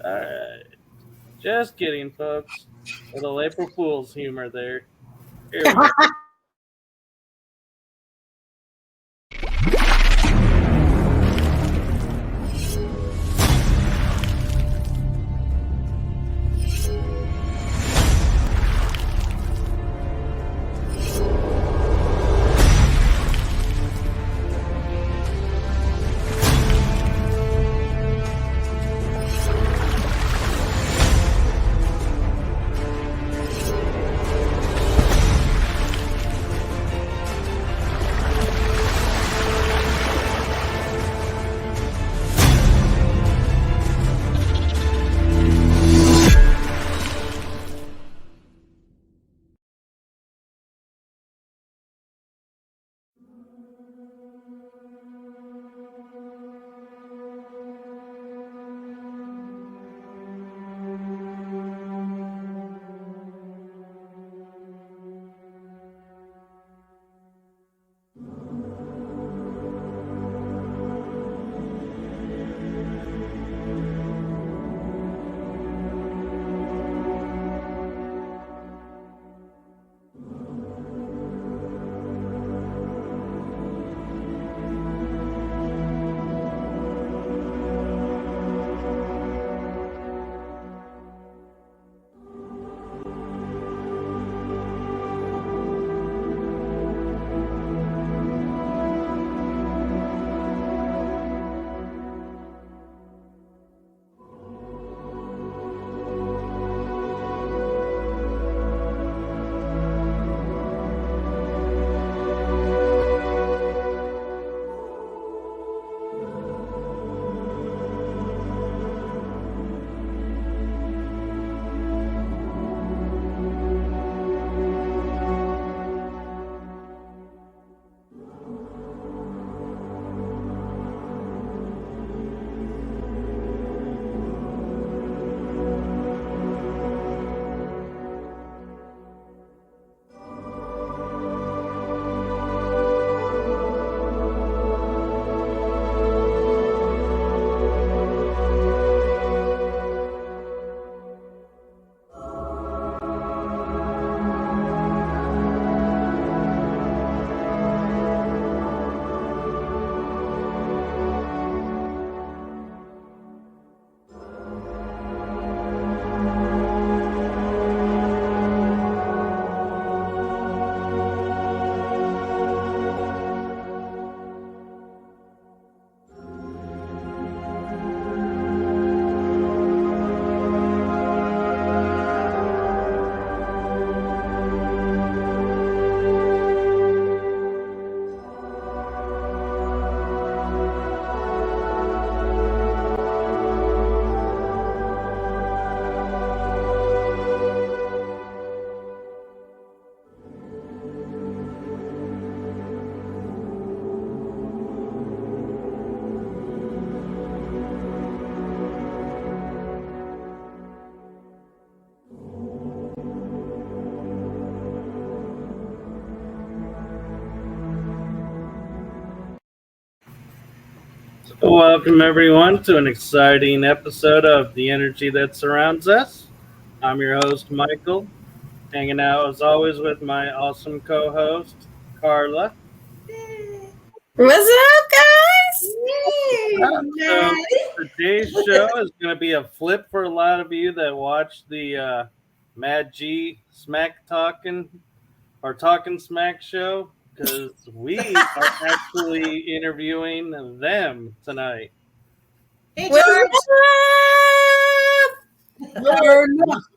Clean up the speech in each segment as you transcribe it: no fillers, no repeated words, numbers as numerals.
Alright. Just kidding, folks. A little April Fool's humor there. Here we go. Welcome, everyone, to an exciting episode of The Energy That Surrounds Us. I'm your host, Michael, hanging out as always with my awesome co host, Carla. What's up, guys? So, today's show is going to be a flip for a lot of you that watch the Mad G Smack Talking or Talking Smack show, because we are actually interviewing them tonight. Hey, George.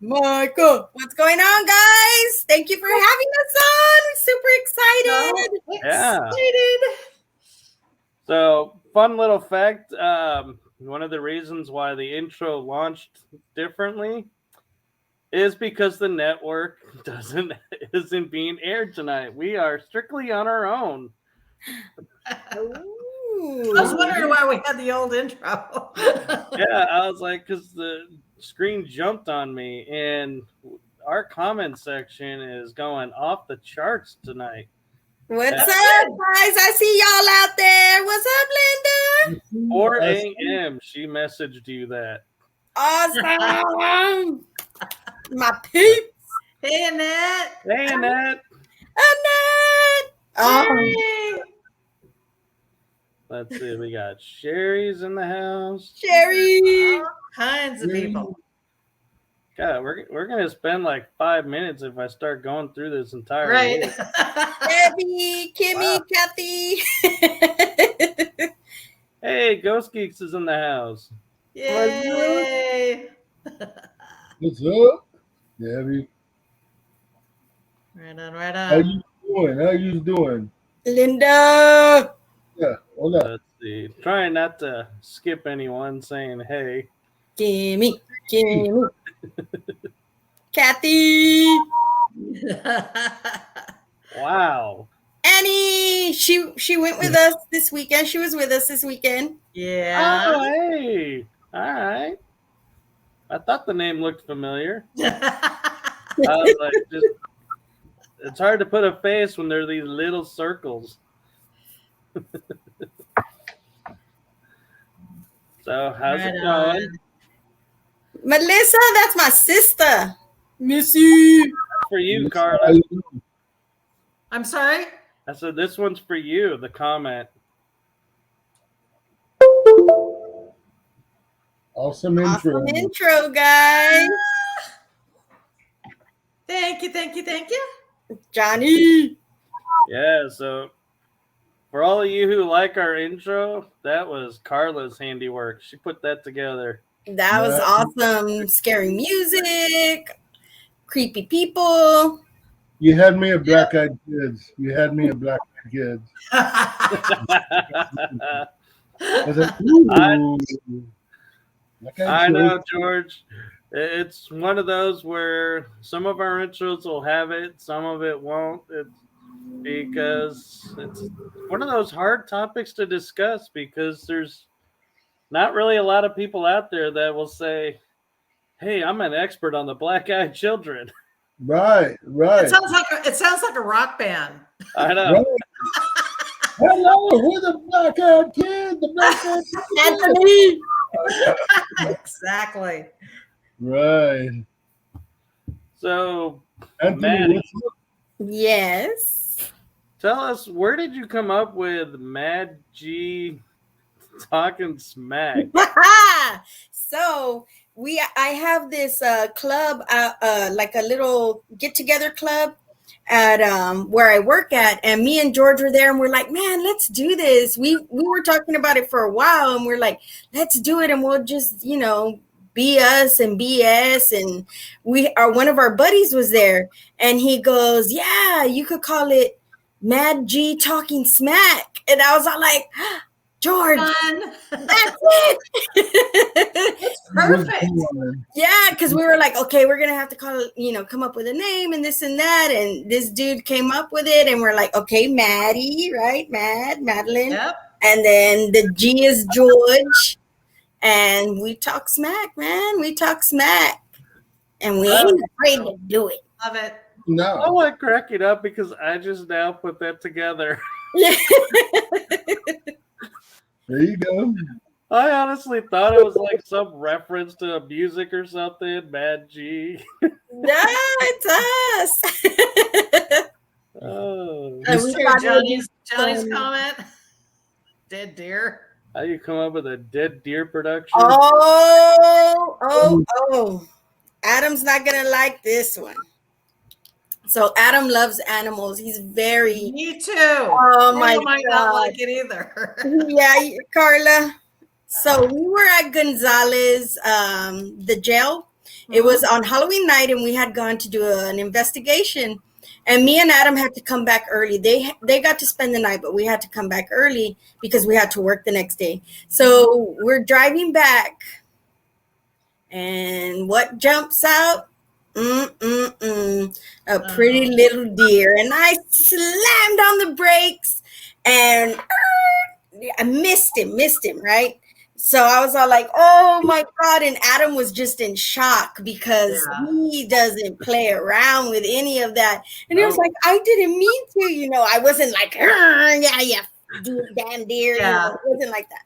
Michael. What's going on, guys? Thank you for having us on. Super excited. Yeah. So, fun little fact. One of the reasons why the intro launched differently is because the network isn't being aired tonight. We are strictly on our own. I was wondering why we had the old intro. Yeah, I was like, because the screen jumped on me, and our comment section is going off the charts tonight. What's up, guys? I see y'all out there. What's up, Linda? 4 a.m. She messaged you that. Awesome. My peeps. Hey, Annette. Hey, Annette. Annette. Hey. Let's see. We got Sherry's in the house. Sherry. All kinds of people. God, we're gonna spend like 5 minutes if I start going through this entire Right. list. Debbie. Kimmy. Wow. Kathy. Hey, Ghost Geeks is in the house. Yay. What's up, Debbie? Right on, right How on. you doing? How you doing? Linda. Yeah, hold up. Let's see. Trying not to skip anyone saying hey. Kimmy. Kimmy. Kathy. Wow. Annie. She went with us this weekend. She was with us this weekend. Yeah. Oh, hey. All right. I thought the name looked familiar. I was like, it's hard to put a face when there are these little circles. So, how's Right it going? on. Melissa, that's my sister. Missy. For you, How Carla. you doing? I'm sorry. I said, this one's for you, the comment. Awesome intro. Awesome intro, guys. Thank you, thank you, thank you. Johnny. Yeah, so for all of you who like our intro, that was Carla's handiwork. She put that together. That was awesome. Scary music. Creepy people. You had me at Black Eyed Kids. You had me at Black Eyed Kids. I was like, ooh. Black Eyed I Kids. know, George. It's one of those where some of our intros will have it, some of it won't. It's because it's one of those hard topics to discuss because there's not really a lot of people out there that will say, hey, I'm an expert on the black-eyed children. Right. It sounds like a rock band. I know. Right. Hello, we're the Black Eyed Kids. The Black Eyed Kids. Anthony. Exactly. Right. So, Anthony, Maddy, what's up? Yes. tell us, where did you come up with Mad G talking smack? So I have this club, like a little get together club at where I work at, and me and George were there, and we're like, man, let's do this. We were talking about it for a while, and we're like, let's do it, and we'll just be us and BS. And one of our buddies was there, and he goes, yeah, you could call it Mad G talking smack. And I was all like, George, Fun. that's it. Perfect. Yeah, because we were like, okay, we're gonna have to come up with a name and this and that. And this dude came up with it, and we're like, okay, Maddie, right? Madeline. Yep. And then the G is George. And we talk smack, man. We talk smack. And we ain't afraid to do it. Love it. I No. want to crack it up because I just now put that together. There you go. I honestly thought it was like some reference to music or something. Mad G. No, it's us. Oh, And we thought it was Johnny's fun. comment. Dead deer. how you come up with a dead deer production? Oh. Adam's not gonna like this one. So Adam loves animals. He's very Me too. Oh my might God. not like it either. Yeah, Carla. So we were at Gonzalez, the jail. It was on Halloween night, and we had gone to do an investigation. And me and Adam had to come back early. They got to spend the night, but we had to come back early because we had to work the next day. So we're driving back, and what jumps out? A pretty little deer. And I slammed on the brakes, and I missed him, right? So I was all like, oh my God. And Adam was just in shock because he doesn't play around with any of that. And he was like, I didn't mean to, I wasn't like, yeah, damn deer. It wasn't like that.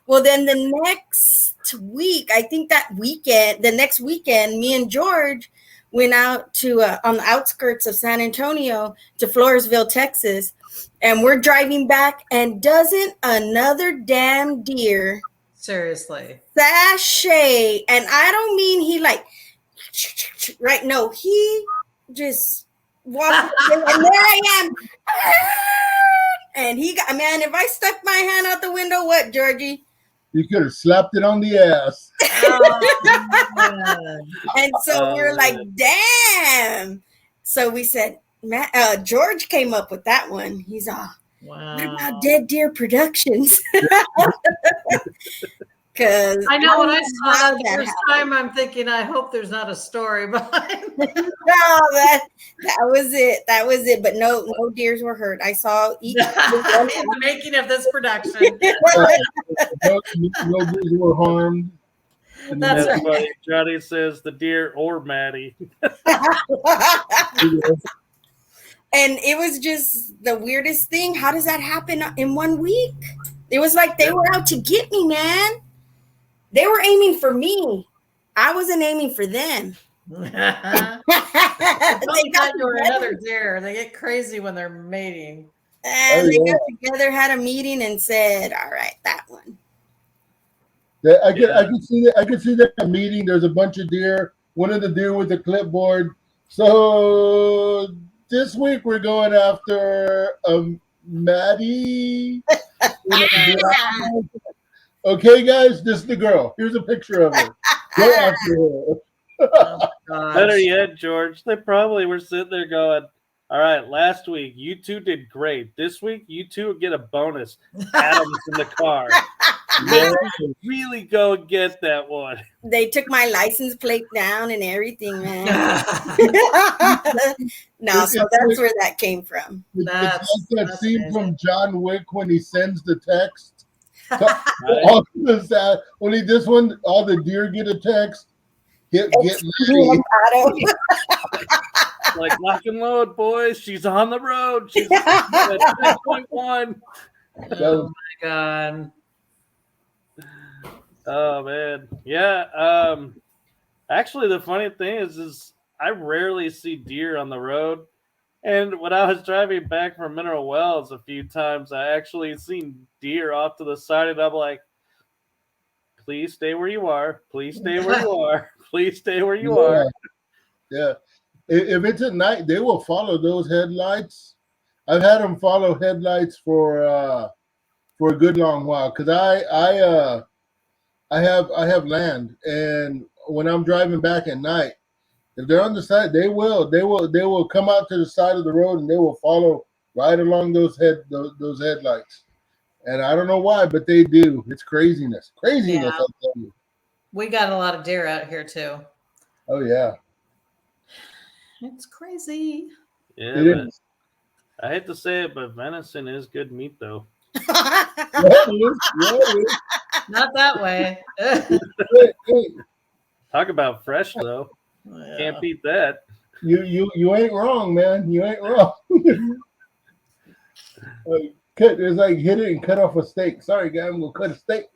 Well, then the next week, I think the next weekend, me and George went out to on the outskirts of San Antonio to Floresville, Texas, and we're driving back, and doesn't another damn deer Seriously. sashay? And I don't mean he like right. No, he just walked, and there I am. And he got, man, if I stuck my hand out the window, what, Georgie? You could have slapped it on the ass. Oh, And so we're like, damn. So we said, George came up with that one. He's all, what about Dead Deer Productions? Because I know when I saw that the first time, I'm thinking, I hope there's not a story behind that. No, that was it. That was it. But no deers were hurt. I saw each In the making of this production. No deers were harmed. That's right. funny. Johnny says the deer or Maddie. And it was just the weirdest thing. How does that happen in 1 week? It was like they were out to get me, man. They were aiming for me. I wasn't aiming for them. They got or another deer. They get crazy when they're mating. And they got together, had a meeting, and said, "All right, that one." I could see that. I could see that meeting. There's a bunch of deer. One of the deer with the clipboard. So this week we're going after Maddy. Okay, guys, this is the girl. Here's a picture of her. Go after her. Oh, Better yet, George, they probably were sitting there going, all right, last week you two did great. This week you two get a bonus. Adam's in the car. Really go and get that one. They took my license plate down and everything, man. No, so that's where that came from. It's like that scene amazing. from John Wick when he sends the text. Only this one, all the deer get a text. Get ready. Like, lock and load, boys. She's on the road. She's at 10.1. Oh, my God. Oh, man. Yeah. Actually, the funny thing is I rarely see deer on the road. And when I was driving back from Mineral Wells a few times, I actually seen deer off to the side, and I'm like, please stay where you are. Please stay where you are. Please stay where you are. Yeah. If it's at night, they will follow those headlights. I've had them follow headlights for a good long while because I have land, and when I'm driving back at night, if they're on the side, they will come out to the side of the road and they will follow right along those headlights. And I don't know why, but they do. It's craziness. Yeah. I'll tell you. We got a lot of deer out here too. Oh yeah. It's crazy. Yeah, It is. I hate to say it, but venison is good meat, though. Yeah, it is. Not that way. Hey, Talk about fresh, though. Yeah. Can't beat that. you ain't wrong, man. You ain't wrong. It's like hit it and cut off a steak. Sorry, guy, I'm gonna cut a steak.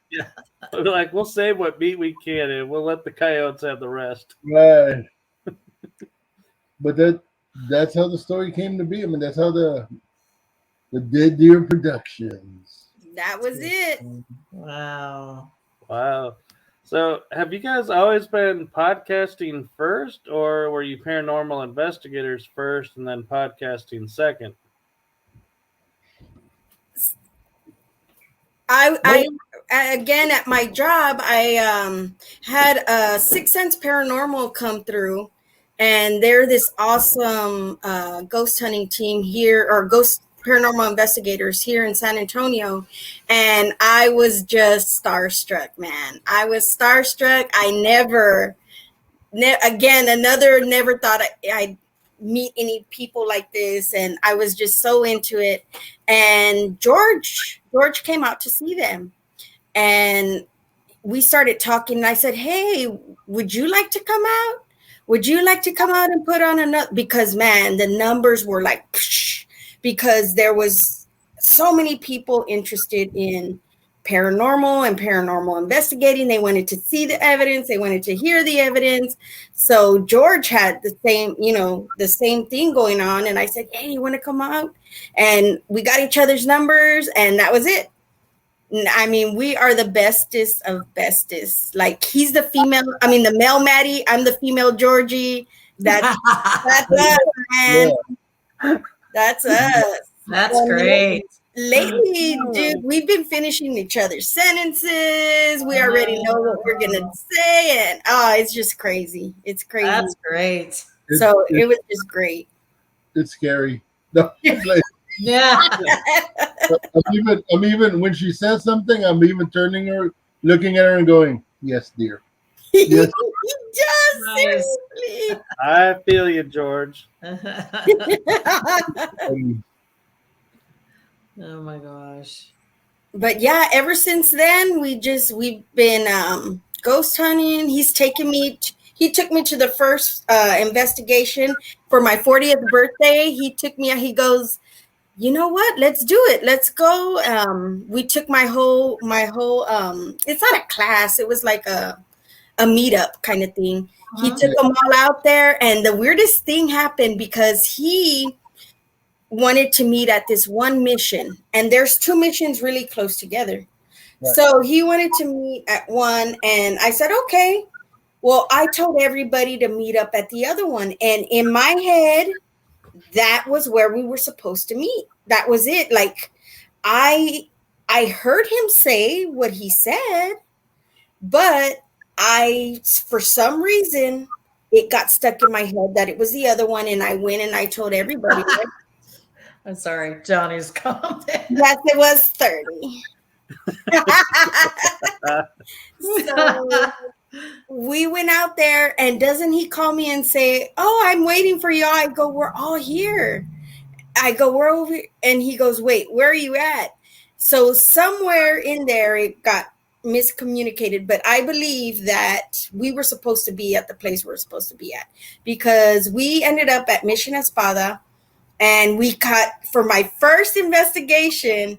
Yeah, like we'll save what meat we can, and we'll let the coyotes have the rest. Right. But that's how the story came to be. I mean, that's how the Dead Deer Productions. That was it. Wow. So, have you guys always been podcasting first, or were you paranormal investigators first and then podcasting second? I again at my job, I had a Sixth Sense Paranormal come through, and they're this awesome ghost hunting team here, or ghost paranormal investigators here in San Antonio, and I was just starstruck, man. I was starstruck. I never thought I'd meet any people like this, and I was just so into it. And George came out to see them, and we started talking, and I said, hey, would you like to come out? Would you like to come out and put on another? Because, man, the numbers were like, because there was so many people interested in paranormal and paranormal investigating. They wanted to see the evidence. They wanted to hear the evidence. So George had the same thing going on. And I said, hey, you want to come out? And we got each other's numbers, and that was it. I mean, we are the bestest of bestest. Like, he's the male Maddy. I'm the female Georgie. That's us, man. Yeah. That's us. That's great. Lately, dude, we've been finishing each other's sentences. We already know what we're gonna say, and it's just crazy. It's crazy. That's great. It was just great. It's scary. No, yeah. I'm even when she says something, I'm even turning her, looking at her, and going, "Yes, dear." Yes. Seriously. I feel you, George. Oh my gosh. But yeah, ever since then, we've been ghost hunting. He took me to the first investigation for my 40th birthday. He goes, you know what? Let's do it. Let's go. We took my whole it's not a class. It was like a meetup kind of thing. He took them all out there, and the weirdest thing happened because he wanted to meet at this one mission, and there's two missions really close together. Right. So he wanted to meet at one, and I said, okay. Well, I told everybody to meet up at the other one, and in my head, that was where we were supposed to meet. That was it. Like, I heard him say what he said, but for some reason, it got stuck in my head that it was the other one, and I went and I told everybody. I'm sorry, Johnny's commenting. Yes, it was 30. So we went out there, and doesn't he call me and say, oh, I'm waiting for y'all. I go, we're all here. I go, we're over here. And he goes, wait, where are you at? So somewhere in there, it got miscommunicated, but I believe that we were supposed to be at the place we're supposed to be at, because we ended up at Mission Espada, and we caught, for my first investigation,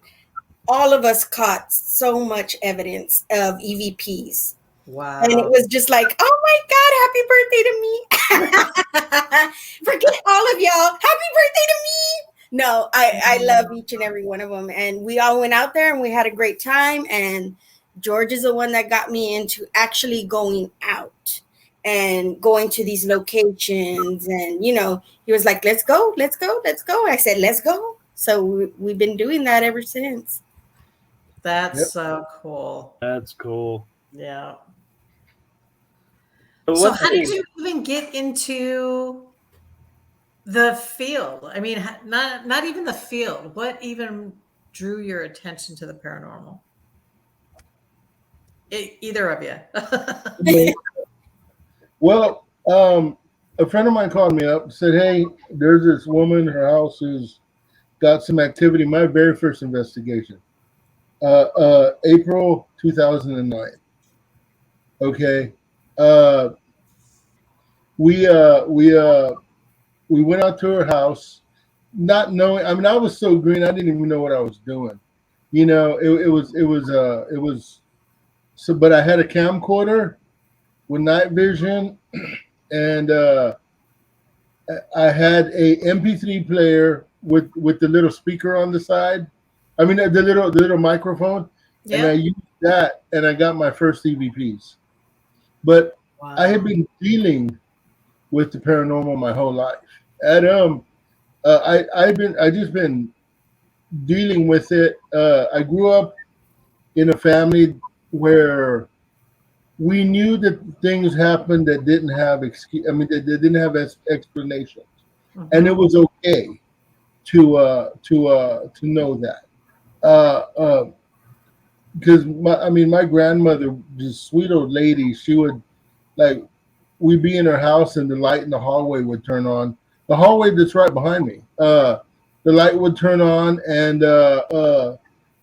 all of us caught so much evidence of EVPs. Wow. And it was just like, oh my God, happy birthday to me. Forget all of y'all. Happy birthday to me. No, I love each and every one of them. And we all went out there and we had a great time. And George is the one that got me into actually going out and going to these locations. And, he was like, let's go. I said, let's go. So we've been doing that ever since. That's so cool. That's cool. Yeah. So how did you even get into the field? I mean, not even the field. What even drew your attention to the paranormal? Either of you. Well, a friend of mine called me up and said, hey, there's this woman, her house has got some activity. My very first investigation, April 2009. Okay. We went out to her house, not knowing. I mean, I was so green, I didn't even know what I was doing. It was. So, but I had a camcorder with night vision, and I had a MP3 player with the little speaker on the side. I mean, the little microphone, and I used that, and I got my first EVPs. But wow. I had been dealing with the paranormal my whole life. And I just been dealing with it. I grew up in a family where we knew that things happened that didn't have that didn't have explanations, and it was okay to know that. Because my grandmother, this sweet old lady, she would, like, we'd be in her house and the light in the hallway would turn on. The hallway that's right behind me, the light would turn on, and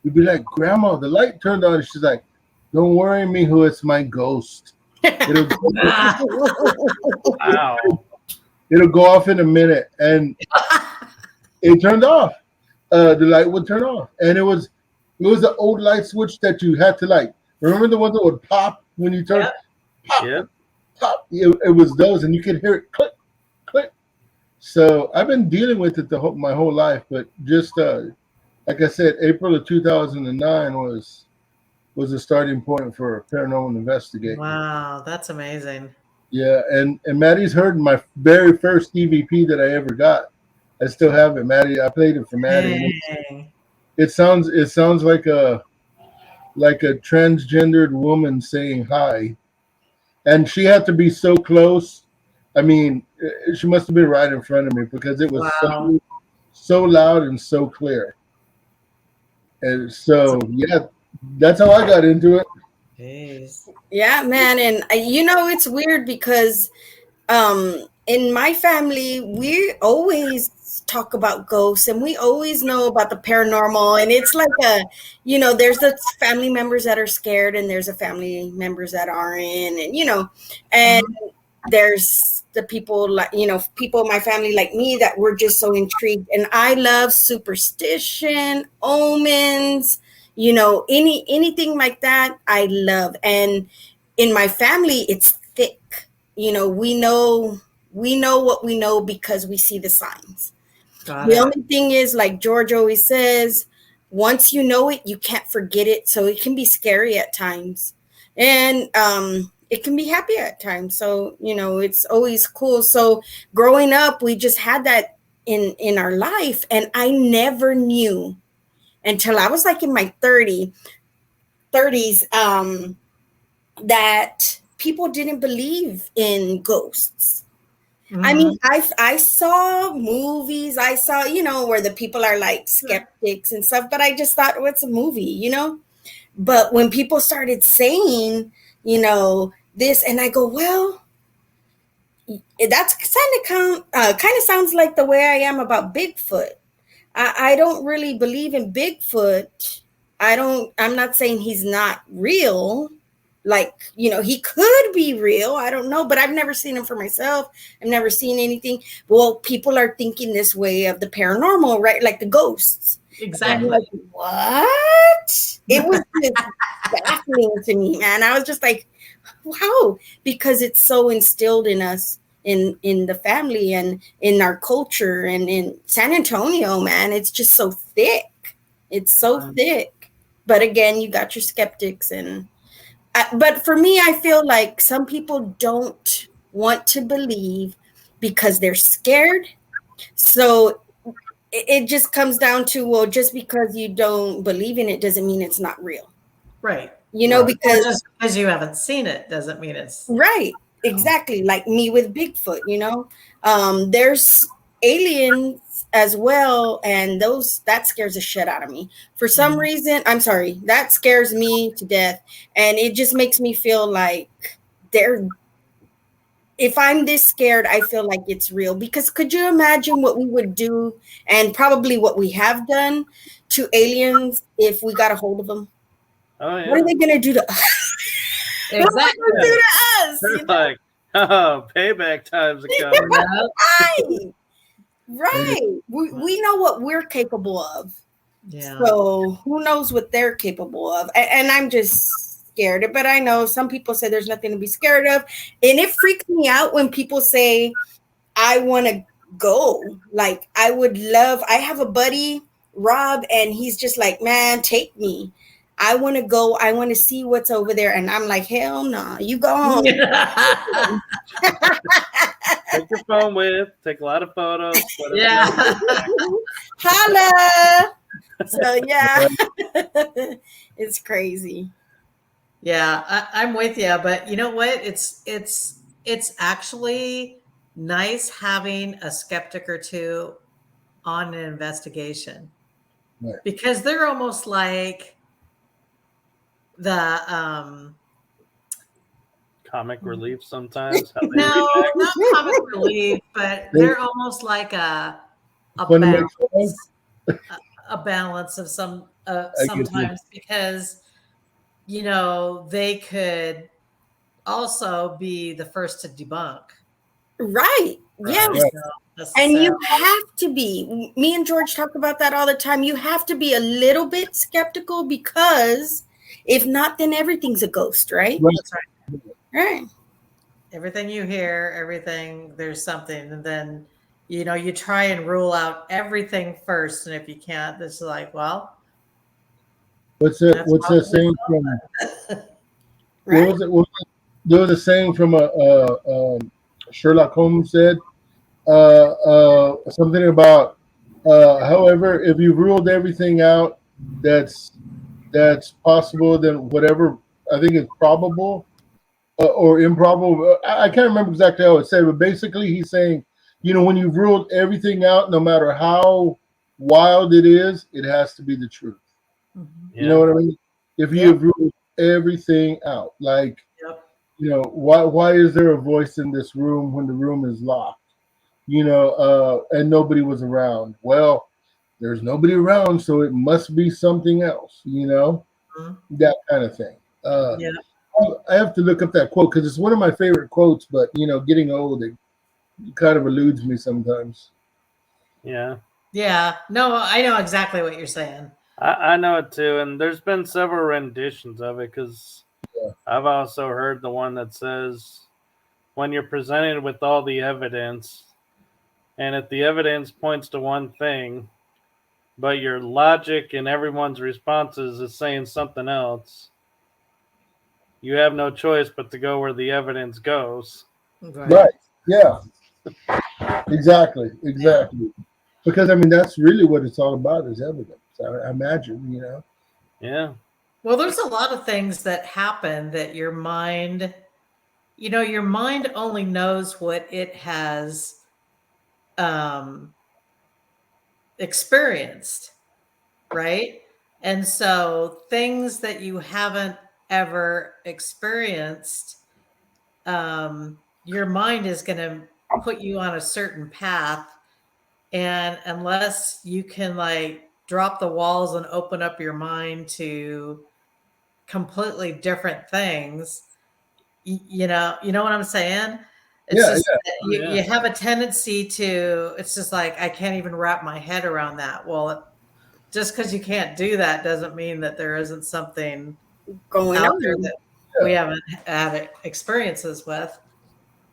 we'd be like, Grandma, the light turned on. And she's like, don't worry, mijo, it's my ghost. It'll wow. It'll go off in a minute. And it turned off. The light would turn off. And it was It was an old light switch that you had to like. Remember the ones that would pop when you turn? Yep. Pop, Yep. pop. It was those, and you could hear it click, click. So I've been dealing with it my whole life, but just like I said, April of 2009 was a starting point for paranormal investigating. Wow, that's amazing. Yeah, and Maddie's heard my very first EVP that I ever got. I still have it, Maddie. I played it for Maddie. Dang. It sounds like a transgendered woman saying hi, and she had to be so close. I mean, she must have been right in front of me because it was Wow. so loud and so clear. And so yeah, that's how I got into it. Jeez. Yeah, man. And it's weird because in my family, we always talk about ghosts and we always know about the paranormal. And it's like there's the family members that are scared and there's the family members that aren't. And there's the people people in my family like me that were just so intrigued. And I love superstition, omens, anything like that. I love. And in my family, it's thick. We know what we know because we see the signs. Got The it. only thing is, like George always says, once you know it, you can't forget it. So it can be scary at times, and it can be happy at times. So it's always cool. So growing up, we just had that in our life, and I never knew until I was like in my 30s that people didn't believe in ghosts. I mean, I saw movies, I saw, where the people are like skeptics and stuff, but I just thought, oh, it's a movie. But when people started saying, this, and I go, well, that's kind of sounds like the way I am about Bigfoot. I don't really believe in Bigfoot. I'm not saying he's not real. Like, he could be real. I don't know, but I've never seen him for myself. I've never seen anything. Well, people are thinking this way of the paranormal, right? Like the ghosts. Exactly. Like, what? It was just baffling to me, man. I was just like, wow, because it's so instilled in us in the family and in our culture and in San Antonio, man. It's just so thick. It's so thick. But again, you got your skeptics but for me, I feel like some people don't want to believe because they're scared. So it just comes down to, well, just because you don't believe in it doesn't mean it's not real. Right. Because just because you haven't seen it doesn't mean it's right. Exactly. Like me with Bigfoot, there's aliens as well. And that scares the shit out of me. For some reason, I'm sorry, that scares me to death. And it just makes me feel like if I'm this scared, I feel like it's real. Because could you imagine what we would do and probably what we have done to aliens if we got a hold of them? Oh yeah. What are they going to do to us? exactly. What are they going to do to us? They're like, oh, payback time's coming. Right. We know what we're capable of. Yeah. So who knows what they're capable of? And I'm just scared. But I know some people say there's nothing to be scared of. And it freaks me out when people say, I want to go. Like, I have a buddy, Rob, and he's just like, man, take me. I want to go. I want to see what's over there. And I'm like, hell no, you go home. Take your phone with, take a lot of photos. Yeah. Holla. So yeah, it's crazy. Yeah, I'm with you, but you know what? It's actually nice having a skeptic or two on an investigation, Right. because they're almost like the comic relief sometimes. How they no, react. not comic relief, but they're almost like a Fun to make fun. a balance of some get you. sometimes, because they could also be the first to debunk. Right. Yes. Right. And Necessarily. you have to be. Me and George talk about that all the time. You have to be a little bit skeptical because if not, then everything's a ghost, right? Right. That's right. Right. Everything you hear, everything, there's something. And then, you try and rule out everything first. And if you can't, this is like, well, What's that's that probably saying from? Right. What was it? There was a saying from Sherlock Holmes said something about. However, if you've ruled everything out, that's possible. Then whatever I think is probable or improbable. I can't remember exactly how it said, but basically he's saying, when you've ruled everything out, no matter how wild it is, it has to be the truth. Mhm. You know what I mean? If you Yep. have ruled everything out, like, Yep. why is there a voice in this room when the room is locked? And nobody was around. Well, there's nobody around, so it must be something else. Mhm. That kind of thing. Yeah. I have to look up that quote because it's one of my favorite quotes. But getting old, it kind of eludes me sometimes. Yeah. Yeah. No, I know exactly what you're saying. I know it too, and there's been several renditions of it because Yeah. I've also heard the one that says when you're presented with all the evidence, and if the evidence points to one thing, but your logic and everyone's responses is saying something else, you have no choice but to go where the evidence goes. Right. Yeah. Exactly. Because that's really what it's all about is evidence. I imagine. Yeah. Well, there's a lot of things that happen that your mind only knows what it has experienced, right? And so things that you haven't ever experienced, your mind is going to put you on a certain path. And unless you can like drop the walls and open up your mind to completely different things, you know what I'm saying? It's Yeah. just Yeah. that Oh, yeah. you have a tendency to, it's just like, I can't even wrap my head around that. Well, just because you can't do that doesn't mean that there isn't something Going out there on. that we haven't had experiences with.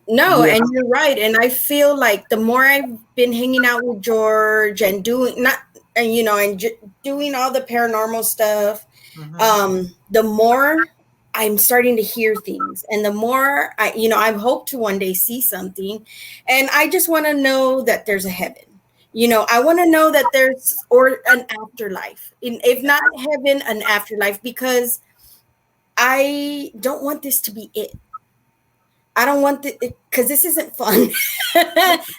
No, Yeah. and you're right. And I feel like the more I've been hanging out with George and doing not and doing all the paranormal stuff, the more I'm starting to hear things, and the more I hope to one day see something, and I just want to know that there's a heaven. I want to know that there's or an afterlife, if not heaven, an afterlife, because I don't want this to be it. I don't want because this isn't fun.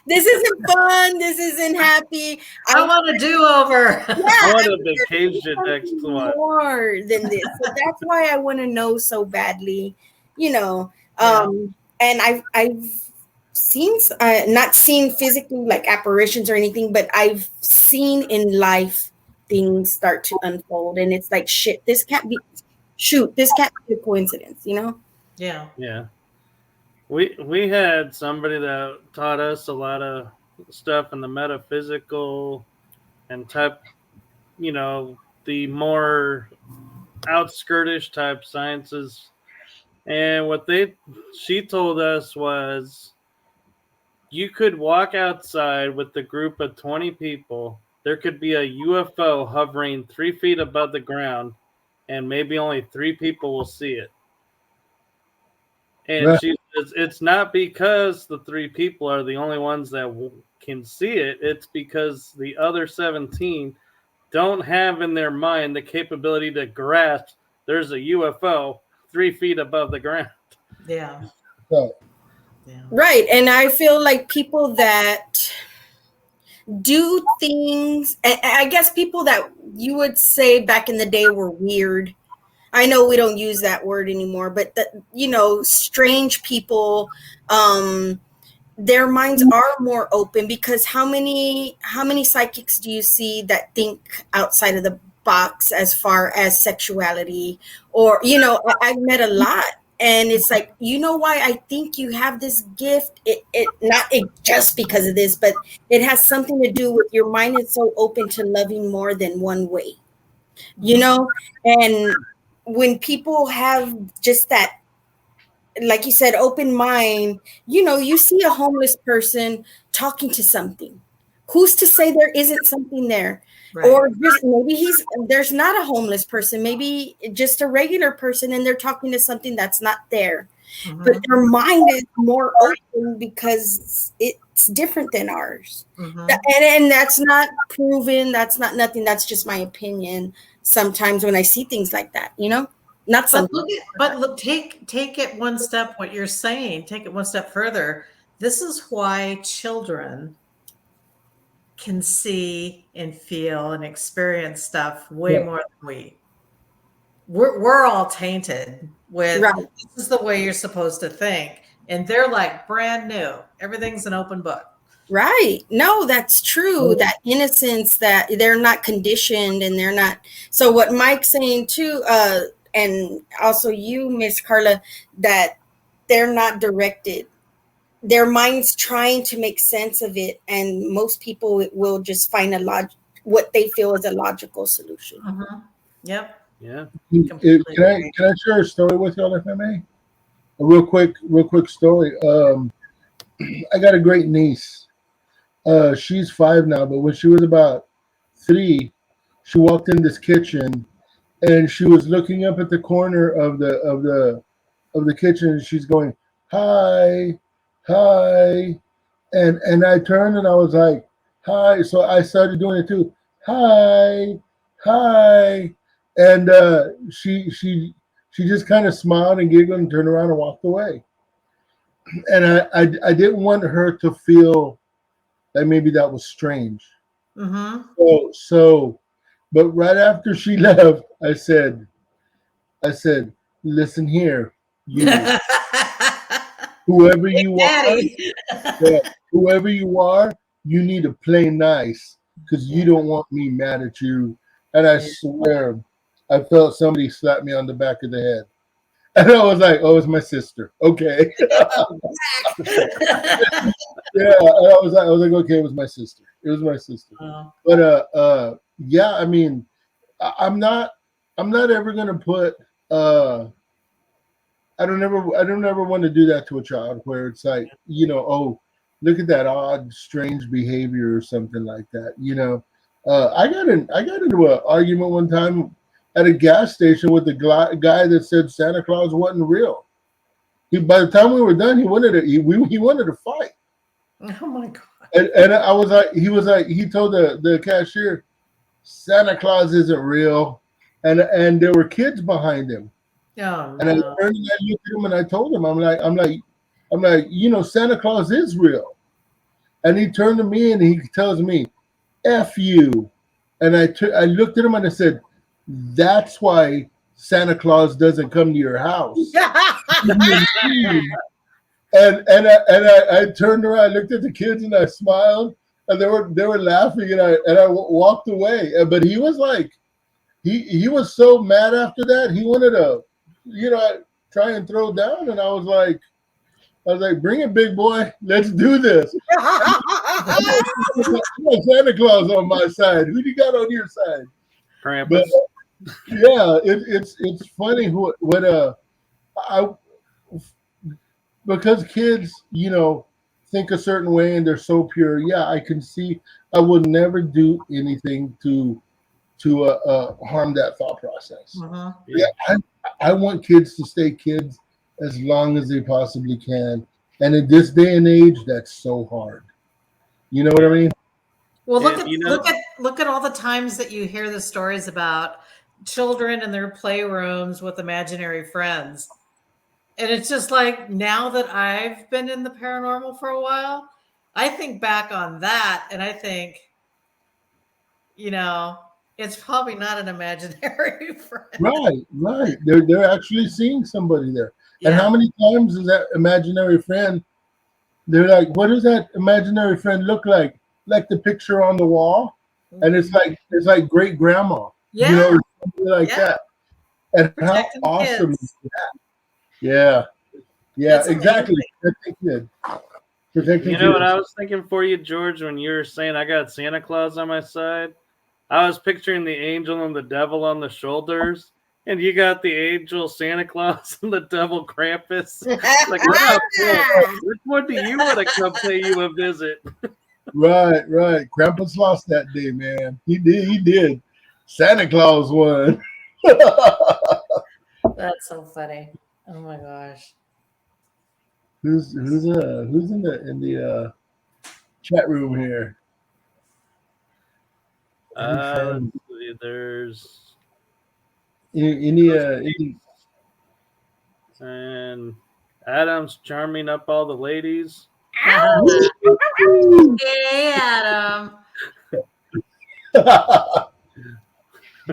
This isn't fun. This isn't happy. I want a do-over. I Yeah, want a vacation next one. more than this. So that's why I want to know so badly, Yeah. And I've seen not seen physically like apparitions or anything, but I've seen in life things start to unfold, and it's like shit. This can't be a coincidence, Yeah. Yeah. We had somebody that taught us a lot of stuff in the metaphysical and the more outskirtish type sciences. And what she told us was you could walk outside with a group of 20 people. There could be a UFO hovering 3 feet above the ground, and maybe only 3 people will see it. And Right. she says it's not because the 3 people are the only ones that can see it. It's because the other 17 don't have in their mind the capability to grasp there's a UFO 3 feet above the ground. Yeah. Right. Yeah. Right. And I feel like people that do things, I guess people that you would say back in the day were weird. I know we don't use that word anymore, but strange people, their minds are more open, because how many psychics do you see that think outside of the box as far as sexuality? Or I've met a lot and it's like, you know why I think you have this gift? It just because of this, but it has something to do with your mind is so open to loving more than one way, you know? And when people have just that, like you said, open mind, you know, you see a homeless person talking to something. Who's to say there isn't something there? Right. Or just maybe there's not a homeless person, maybe just a regular person, and they're talking to something that's not there. But their mind is more open because it's different than ours. And that's not proven, that's not nothing, that's just my opinion sometimes when I see things like that, you know? Not something. But look, take it one step, what you're saying, take it one step further. This is why children can see and feel and experience stuff way more than we're all tainted with this is the way you're supposed to think. And they're like brand new. Everything's an open book. Right. No, that's true. That innocence, that they're not conditioned and they're not. So what Mike's saying too, and also you, Miss Carla, that they're not directed. Their mind's trying to make sense of it, and most people will just find what they feel is a logical solution. Yep. Yeah. Can I share a story with y'all, if I may? A real quick story. I got a great niece. She's 5 now, but when she was about 3, she walked in this kitchen, and she was looking up at the corner of the kitchen, and she's going, "Hi, hi," and I turned and I was like, "Hi." So I started doing it too. "Hi, hi," and she just kind of smiled and giggled and turned around and walked away. And I didn't want her to feel that maybe that was strange. So, but right after she left, I said, "Listen here, you, whoever you are, you need to play nice because you don't want me mad at you." And I swear, I felt somebody slap me on the back of the head. And I was like, "Oh, it's my sister." Okay. Yeah, I was like, okay, it was my sister. It was my sister. But yeah, I mean, I'm not ever gonna put I don't ever want to do that to a child where it's like, you know, oh, look at that odd, strange behavior or something like that. You know, I got into an argument one time at a gas station with the guy that said Santa Claus wasn't real. By the time we were done, he wanted to fight. Oh my God. And I was like, he told the cashier, Santa Claus isn't real. And there were kids behind him. Oh, and I turned and I looked at him and I told him, I'm like, you know, Santa Claus is real. And he turned to me and he tells me, "F you." And I looked at him and I said, "That's why Santa Claus doesn't come to your house." And I turned around, I looked at the kids, and I smiled, and they were laughing, and I walked away. But he was like, he was so mad after that. He wanted to, you know, try and throw down, and I was like, "Bring it, big boy, let's do this." I got Santa Claus on my side. Who do you got on your side? Krampus. But yeah, it's funny because kids, you know, think a certain way and they're so pure. Yeah, I can see. I would never do anything to harm that thought process. Yeah, I want kids to stay kids as long as they possibly can. And in this day and age, that's so hard. You know what I mean? Well, look at all the times that you hear the stories about children in their playrooms with imaginary friends. And it's just like, now that I've been in the paranormal for a while, I think back on that and I think, you know, it's probably not an imaginary friend. Right. They're actually seeing somebody there. Yeah. And how many times is that imaginary friend? They're like, "What does that imaginary friend look like?" Like the picture on the wall, and it's like great grandma, you know, or something like that. And how awesome is that? Yeah. That's Exactly. amazing. Protecting You know what kids. I was thinking for you, George, when you were saying I got Santa Claus on my side? I was picturing the angel and the devil on the shoulders, and you got the angel Santa Claus and the devil Krampus. Like, wow, cool. Which one do you want to come pay you a visit? Right. Krampus lost that day, man. He did. Santa Claus won. That's so funny. Oh my gosh. Who's in the chat room here? Any Let's fans? see, there's Any and Adam's charming up all the ladies. Hey, Adam.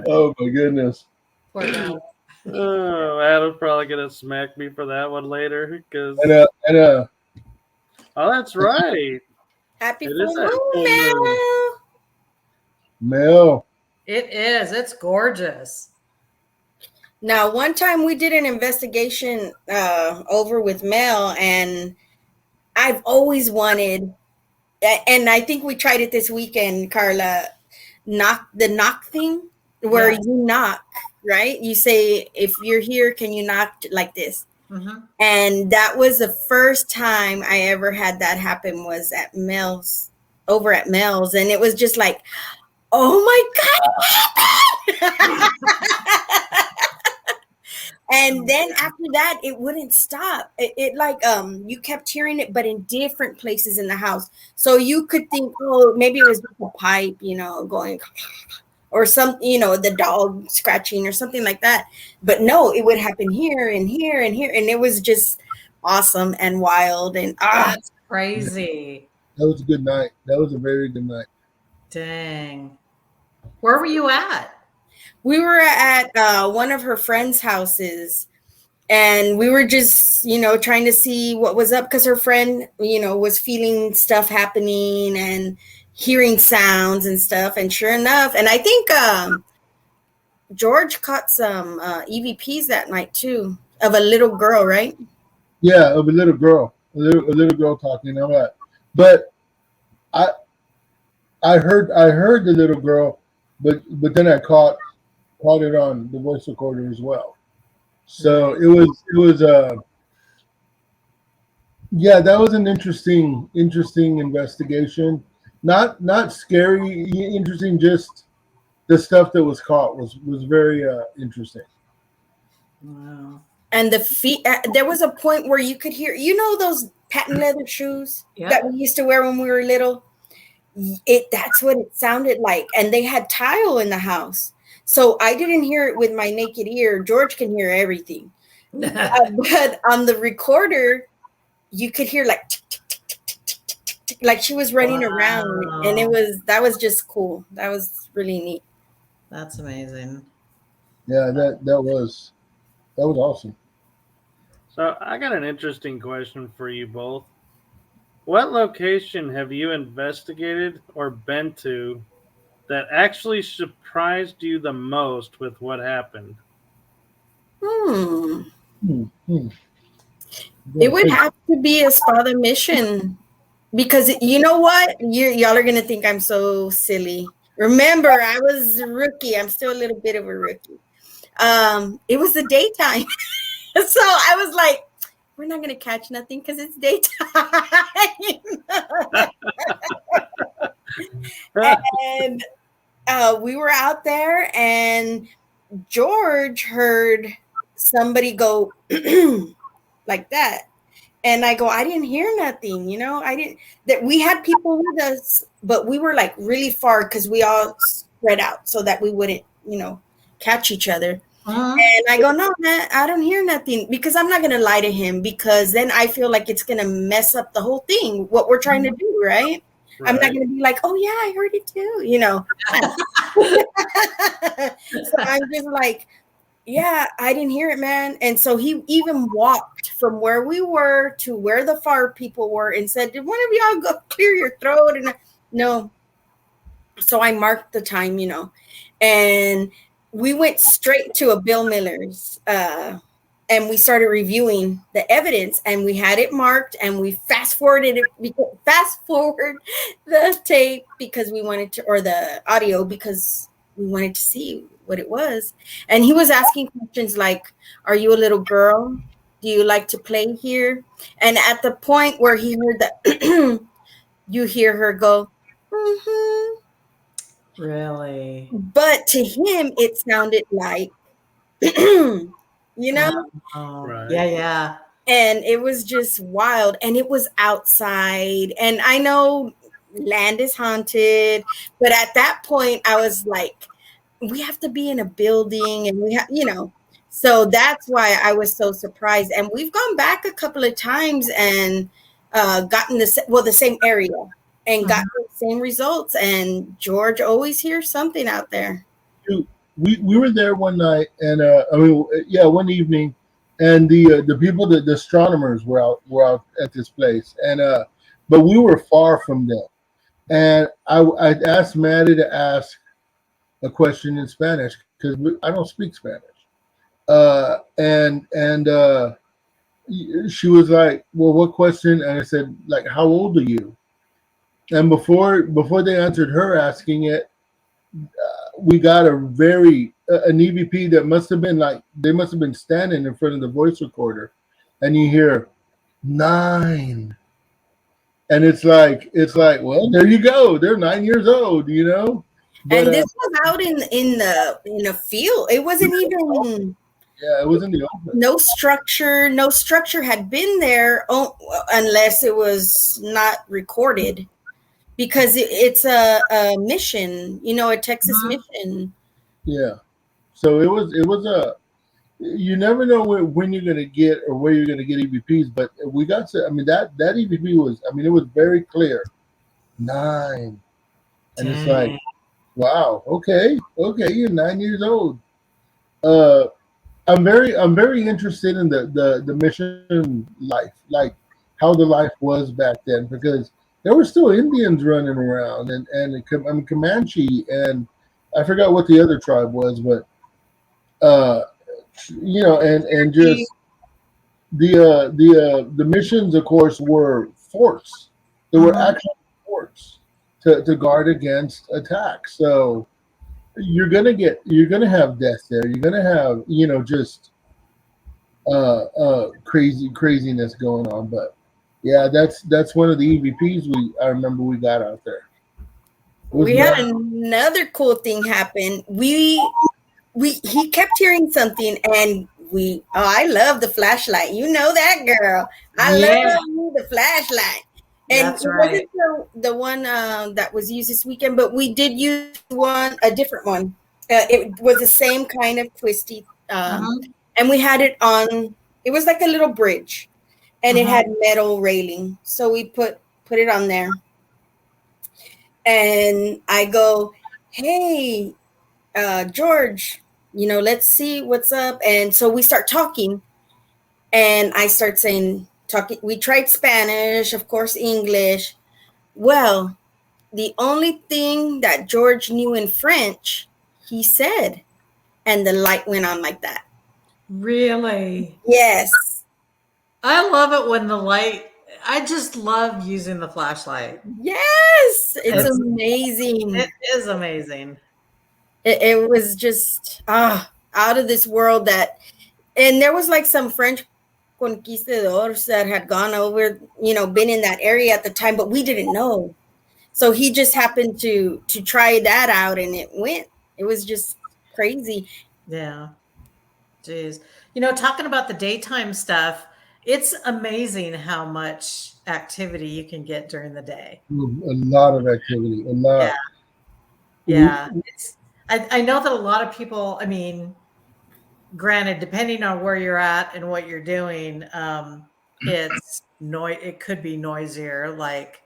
Oh my goodness. Poor guy. Oh, Adam's probably gonna smack me for that one later because And oh, that's right. Happy It full is that full moon, moon. Mel. Mel. It is. It's gorgeous. Now, one time we did an investigation over with Mel, and I've always wanted, and I think we tried it this weekend, Carla, the knock thing, where Yeah. you knock, right? You say, if you're here, can you knock like this? Mm-hmm. And that was the first time I ever had that happen, was at over at Mel's. And it was just like, oh my God. And then after that, it wouldn't stop. It like, you kept hearing it, but in different places in the house. So you could think, oh, maybe it was just a pipe, going, or some, the dog scratching or something like that. But no, it would happen here and here and here. And it was just awesome and wild. And That's crazy. That was a good night. That was a very good night. Dang. Where were you at? we were at one of her friends' houses, and we were just, trying to see what was up, because her friend, was feeling stuff happening and hearing sounds and stuff. And sure enough, and I think George caught some EVPs that night too, of a little girl, right? Yeah, of a little girl. A little girl talking. All right. But I heard the little girl, but then I caught it on the voice recorder as well. So it was yeah, that was an interesting investigation. Not scary, interesting. Just the stuff that was caught was very interesting. Wow. And the feet, there was a point where you could hear, those patent leather shoes that we used to wear when we were little. That's what it sounded like. And they had tile in the house. So I didn't hear it with my naked ear. George can hear everything. But on the recorder, you could hear like, tick, tick, tick, tick, tick, tick, tick, tick, like she was running around. And that was just cool. That was really neat. That's amazing. Yeah, that was awesome. So I got an interesting question for you both. What location have you investigated or been to that actually surprised you the most with what happened? It would have to be a Spada mission, because you know what? Y'all are gonna think I'm so silly. Remember, I was a rookie. I'm still a little bit of a rookie. It was the daytime. So I was like, we're not gonna catch nothing because it's daytime. And we were out there, and George heard somebody go like that. And I go, I didn't hear nothing, I didn't, that we had people with us, but we were like really far because we all spread out so that we wouldn't, catch each other. And I go, no, man, I don't hear nothing, because I'm not going to lie to him, because then I feel like it's going to mess up the whole thing, what we're trying to do, right? I'm not going to be like, oh yeah, I heard it too, So I'm just like, yeah, I didn't hear it, man. And so he even walked from where we were to where the fire people were and said, did one of y'all go clear your throat? And no. So I marked the time, and we went straight to a Bill Miller's. and we started reviewing the evidence, and we had it marked, and we fast forward the tape because we wanted to, or the audio, because we wanted to see what it was. And he was asking questions like, are you a little girl? Do you like to play here? And at the point where he heard that, you hear her go, mm-hmm. Really? But to him, it sounded like, you know? Right. Yeah. And it was just wild. And it was outside. And I know land is haunted, but at that point, I was like, we have to be in a building, and we have, so that's why I was so surprised. And we've gone back a couple of times and gotten the same area and got the same results. And George always hears something out there. We were there one night, and one evening, and the people, the astronomers were out at this place, and but we were far from them. And I asked Maddy to ask a question in Spanish because I don't speak Spanish. And she was like, well, what question? And I said, like, how old are you? And before they answered her asking it, we got an EVP that must have been like, they must have been standing in front of the voice recorder, and you hear 9. And it's like, well, there you go. They're 9 years old, But, and this was out in the field. It wasn't even. Yeah, it was in the open. No structure had been there, unless it was not recorded, because it's a mission, a Texas mission. Yeah. So it was a. You never know when you're gonna get or where you're gonna get EVPs, but we got to. I mean that EVP was. I mean, it was very clear. 9, and it's like, wow, okay, you're 9 years old. I'm very interested in the mission life, like how the life was back then, because there were still Indians running around, and Comanche, and I forgot what the other tribe was, but and just the missions, of course, were forts. They were actual forts to guard against attacks. So you're gonna have death there. You're gonna have just craziness going on. But yeah, that's one of the EVPs I remember we got out there. We had another cool thing happen. He kept hearing something, and I love the flashlight. You know that, girl. I love the flashlight. And that's right. It wasn't the one that was used this weekend, but we did use a different one. It was the same kind of twisty, and we had it on. It was like a little bridge, and it had metal railing. So we put it on there, and I go, "Hey, George, let's see what's up." And so we start talking, and I start saying. We tried Spanish, of course, English. Well, the only thing that George knew in French, he said, and the light went on like that. Really? Yes. I love it when the light. I just love using the flashlight. Yes, it's amazing. It is amazing. It was just out of this world. And there was like some French conquistadors that had gone over, been in that area at the time, but we didn't know. So he just happened to try that out, and it went. It was just crazy. Yeah. Jeez. Talking about the daytime stuff, it's amazing how much activity you can get during the day. A lot of activity. A lot. Yeah. I know that a lot of people, I mean, granted, depending on where you're at and what you're doing, it could be noisier. Like,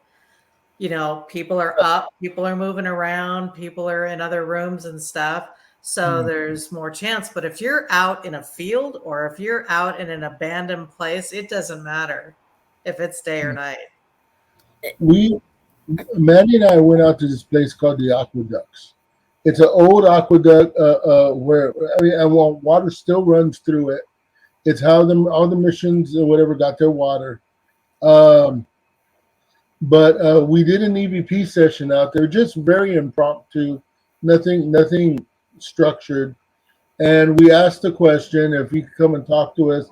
people are up, people are moving around, people are in other rooms and stuff. So there's more chance. But if you're out in a field or if you're out in an abandoned place, it doesn't matter if it's day or night. Maddy and I went out to this place called the Aqueducts. It's an old aqueduct where water still runs through it, It's how all the missions or whatever got their water. But we did an EVP session out there, just very impromptu, nothing structured. And we asked the question if he could come and talk to us.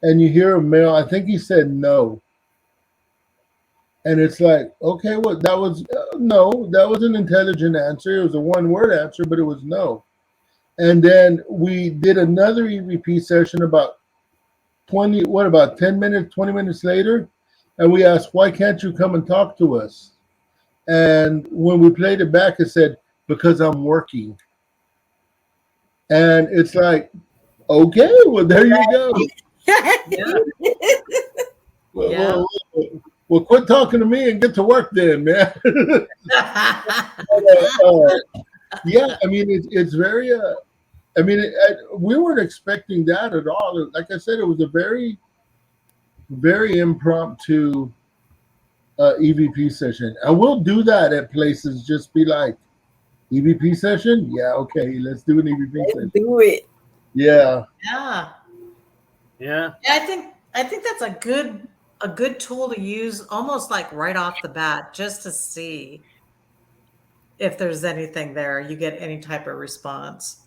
And you hear a male, I think he said no. And it's like, okay, well, that was no, that was an intelligent answer. It was a one-word answer, but it was no. And then we did another EVP session about 10 minutes, 20 minutes later. And we asked, why can't you come and talk to us? And when we played it back, it said, because I'm working. And it's like, okay, well, there you go. Yeah. Well, quit talking to me and get to work then, man. Yeah, I mean, it's very, we weren't expecting that at all. Like I said, it was a very, very impromptu EVP session. And we'll do that at places, just be like, EVP session? Yeah, okay, let's do an EVP session. Do it. Yeah. Yeah. Yeah. I think that's a good tool to use almost like right off the bat, just to see if there's anything there, you get any type of response.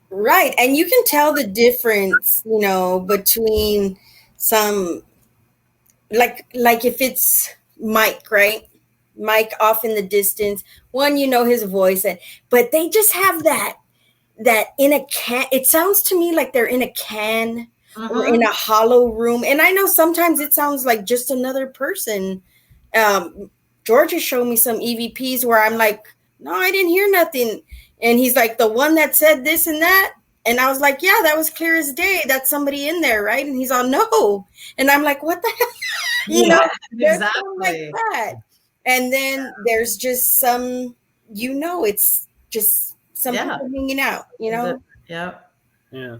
Right. And you can tell the difference, between some, like if it's Mike, right? Mike off in the distance, his voice, but they just have that in a can. It sounds to me like they're in a can or in a hollow room. And I know sometimes it sounds like just another person. Georgia showed me some EVPs where I'm like, no, I didn't hear nothing. And he's like, the one that said this and that. And I was like, yeah, that was clear as day. That's somebody in there, right? And he's all, no. And I'm like, what the hell? Exactly. Like that. And then there's just some, it's just some people hanging out, Yeah. Yeah.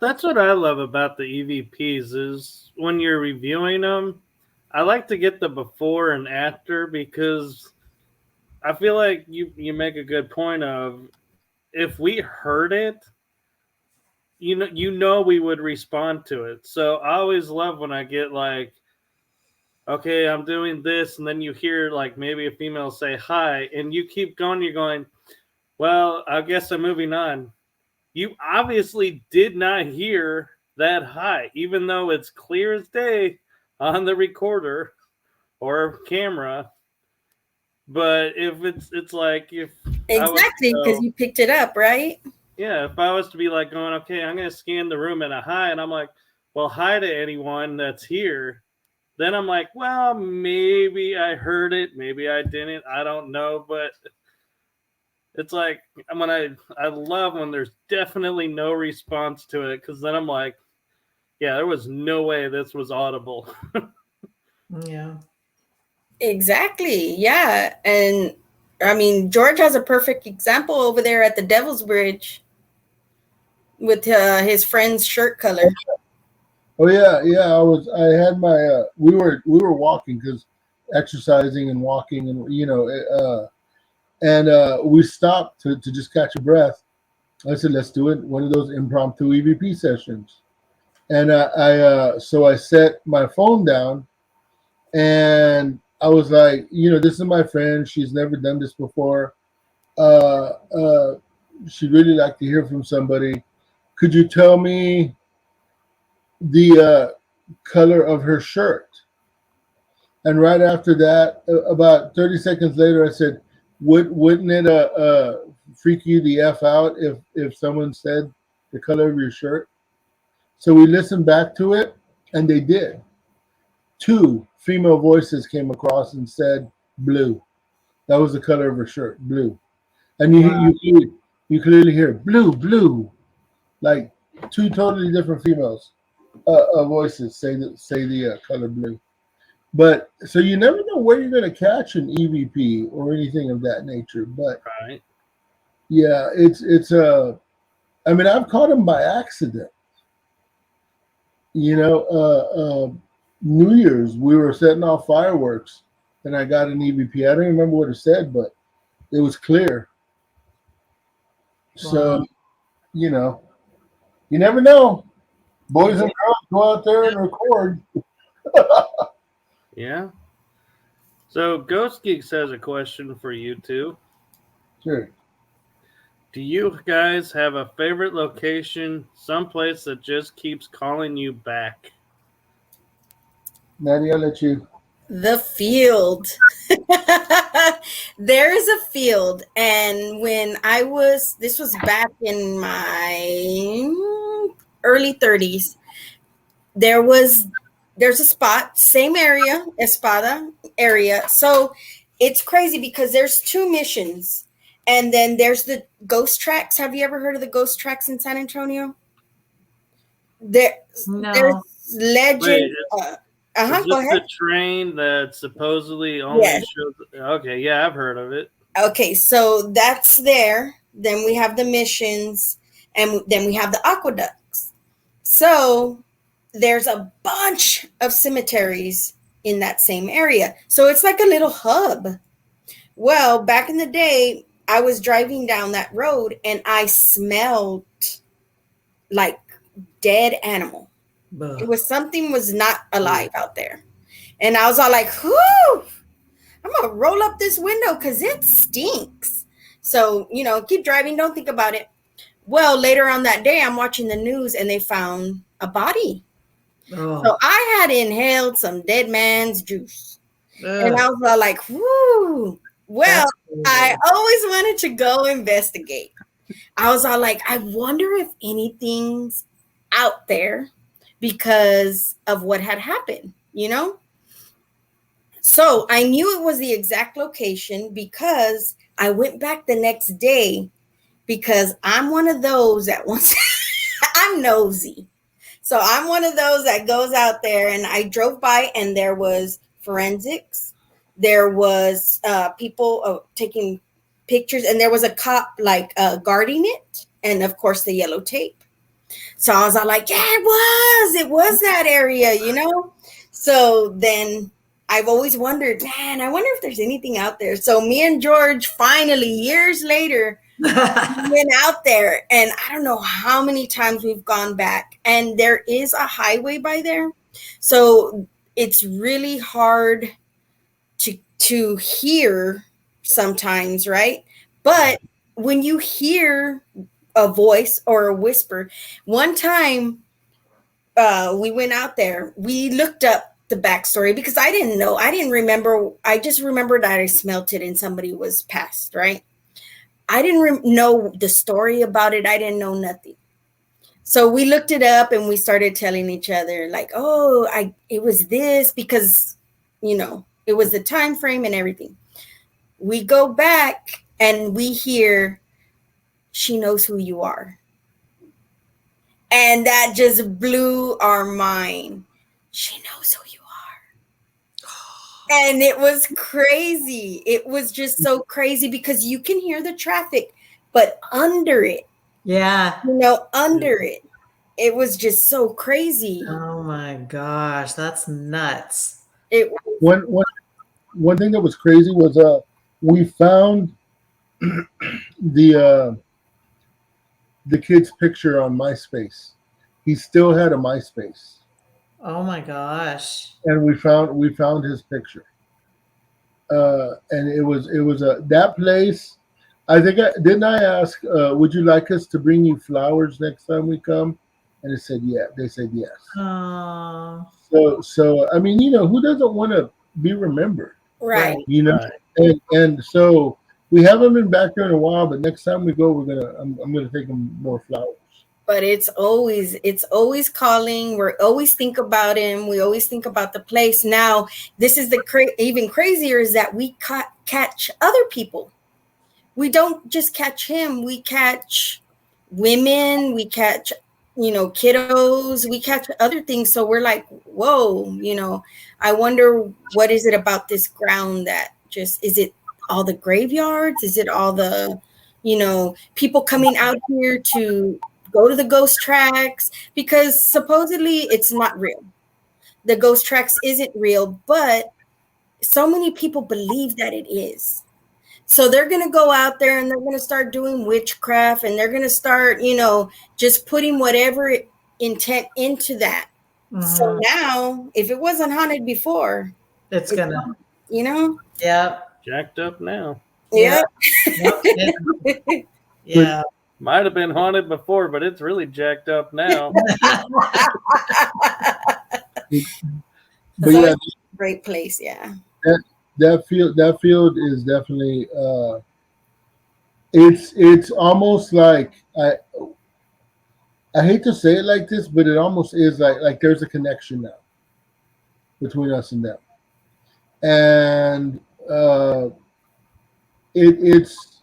That's what I love about the EVPs is when you're reviewing them, I like to get the before and after, because I feel like you make a good point of, if we heard it, we would respond to it. So I always love when I get like, okay, I'm doing this, and then you hear like maybe a female say hi, and you keep going, you're going, well, I guess I'm moving on. You obviously did not hear that hi, even though it's clear as day on the recorder or camera. But if it's like, if exactly, because you picked it up, right? Yeah, if I was to be like going, okay, I'm going to scan the room and a hi, and I'm like, well, hi to anyone that's here. Then I'm like, well, maybe I heard it, maybe I didn't, I don't know. But it's like, I love when there's definitely no response to it, because then I'm like, yeah, there was no way this was audible. Yeah. Exactly. Yeah. And I mean, George has a perfect example over there at the Devil's Bridge with his friend's shirt color. Oh yeah. I had my. We were walking, because exercising and walking, and we stopped to just catch a breath. I said, let's do it, one of those impromptu EVP sessions. And so I set my phone down, and I was like, this is my friend. She's never done this before. She'd really like to hear from somebody. Could you tell me the color of her shirt? And right after that, about 30 seconds later, I said, wouldn't it freak you the F out if someone said the color of your shirt? So we listened back to it, and they did. 2 female voices came across and said blue. That was the color of her shirt, blue. And you clearly hear blue, like 2 totally different females voices say the color blue. But so you never know where you're going to catch an EVP or anything of that nature. But right. Yeah, I've caught them by accident. New Year's, we were setting off fireworks, and I got an EVP. I don't remember what it said, but it was clear. Wow. So, you never know. Boys and girls, go out there and record. Yeah. So Ghost Geeks has a question for you two. Sure. Do you guys have a favorite location, someplace that just keeps calling you back? Maddie, I'll let you. The field. There is a field, and when this was back in my early 30s, there's a spot, same area, Espada area. So it's crazy because there's two missions, and then there's the ghost tracks. Have you ever heard of the ghost tracks in San Antonio? There's No. legend. Wait, is Go this ahead. the train that supposedly only Yes. shows? Okay, yeah, I've heard of it. Okay, so that's there. Then we have the missions, and then we have the aqueducts. So there's a bunch of cemeteries in that same area. So it's like a little hub. Well, back in the day, I was driving down that road and I smelled like dead animal. It was something was not alive out there. And I was all like, whoo, I'm going to roll up this window because it stinks. So, keep driving. Don't think about it. Well, later on that day, I'm watching the news and they found a body. Oh. So I had inhaled some dead man's juice. And I was all like, whoo. Well, I always wanted to go investigate. I was all like, I wonder if anything's out there because of what had happened, So I knew it was the exact location because I went back the next day because I'm one of those that wants, I'm nosy. So I'm one of those that goes out there, and I drove by and there was forensics. There was people taking pictures, and there was a cop guarding it. And of course the yellow tape. So I was all like, yeah, it was that area, So then I've always wondered, man, I wonder if there's anything out there. So me and George finally, years later, went out there, and I don't know how many times we've gone back, and there is a highway by there. So it's really hard to hear sometimes, right? But when you hear a voice or a whisper, one time we went out there, we looked up the backstory because I didn't know. I didn't remember. I just remembered that I smelt it and somebody was passed, right? I didn't know the story about it. I didn't know nothing. So we looked it up and we started telling each other like, oh, it was this because, it was the time frame and everything. We go back and we hear, she knows who you are. And that just blew our mind. She knows who you are. And it was crazy. It was just so crazy because you can hear the traffic, but under it. Yeah. Under it. It was just so crazy. Oh my gosh, that's nuts. One thing that was crazy was we found the kid's picture on MySpace. He still had a MySpace. Oh my gosh. And we found his picture. And it was that place. I think didn't I ask, would you like us to bring you flowers next time we come? And it said yeah. They said yes. Oh. So I mean, who doesn't want to be remembered? Right. Right. And so we haven't been back there in a while, but next time we go, I'm gonna take them more flowers. But it's always calling. We always think about him. We always think about the place. Now, this is even crazier is that we catch other people. We don't just catch him. We catch women. We catch, kiddos. We catch other things. So we're like, whoa, I wonder what is it about this ground that is it all the graveyards? Is it all the, people coming out here to go to the ghost tracks? Because supposedly it's not real. The ghost tracks isn't real, but so many people believe that it is. So they're going to go out there and they're going to start doing witchcraft, and they're going to start, just putting whatever intent into that. Mhm. So now, if it wasn't haunted before, It's gonna. you know, Yep. Jacked up now. yeah. Yep. Yeah. Might have been haunted before, but it's really jacked up now. But So yeah, it's a great place, yeah. that field is definitely it's almost like I hate to say it like this, but it almost is like there's a connection now between us and them, and it's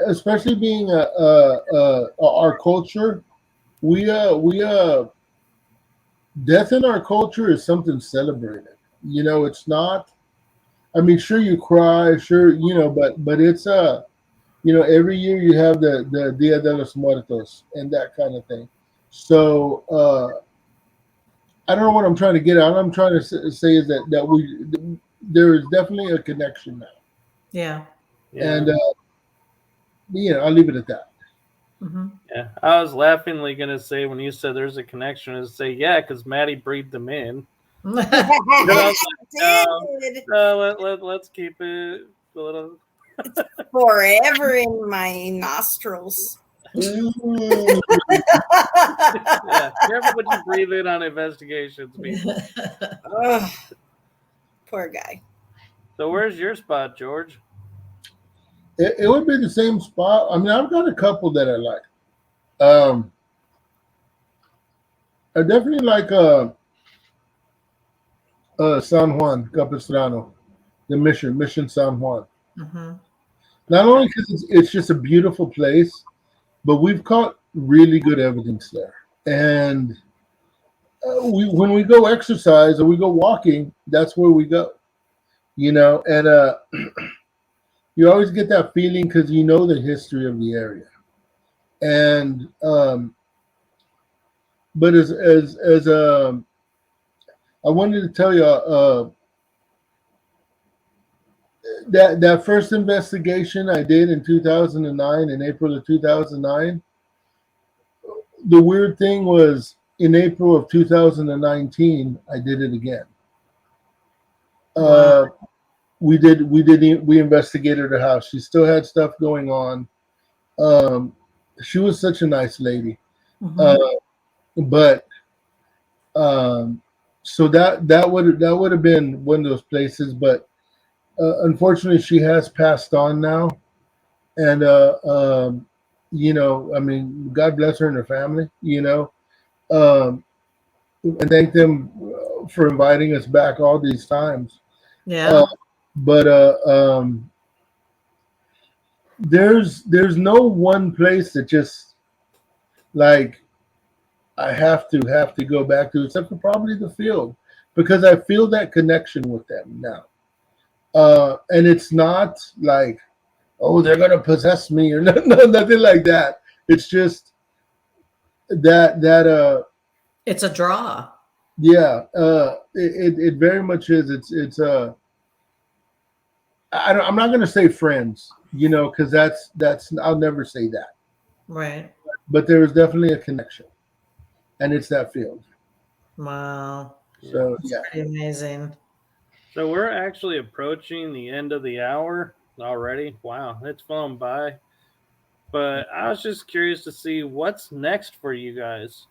especially being our culture. We death in our culture is something celebrated. It's not. I mean, sure you cry, sure but it's every year you have the Dia de los Muertos and that kind of thing. So I don't know what I'm trying to get at. All I'm trying to say is that there is definitely a connection now, Yeah. and I'll leave it at that. Mm-hmm. Yeah, I was laughingly gonna say when you said there's a connection, is say because Maddie breathed them in. But I was like, no, let's keep it a little Forever in my nostrils. Mm. Yeah, careful what you breathe in on investigations, people. Ugh, poor guy. So where's your spot, George? It would be the same spot. I mean, I've got a couple that I like. I definitely like San Juan Capistrano, the Mission San Juan. Mm-hmm. Not only because it's just a beautiful place, but we've caught really good evidence there. And when we go exercise or we go walking, that's where we go. And you always get that feeling because you know the history of the area. And but as I wanted to tell you that first investigation I did in 2009, in April of 2009. The weird thing was in April of 2019, I did it again. Wow. We investigated her house. She still had stuff going on. She was such a nice lady. Mm-hmm. But so that would have been one of those places. But unfortunately, she has passed on now, and I mean, God bless her and her family. And thank them for inviting us back all these times. Yeah. But there's no one place that just like I have to go back to, except for probably the field, because I feel that connection with them now. And it's not like, oh, they're gonna possess me or nothing like that. It's just that It's a draw. yeah, it very much is. It's I'm not gonna say friends, because that's I'll never say that. Right. But there is definitely a connection, and it's that field. Wow. So That's yeah. pretty amazing. So we're actually approaching the end of the hour already. Wow, it's flown by. But I was just curious to see what's next for you guys.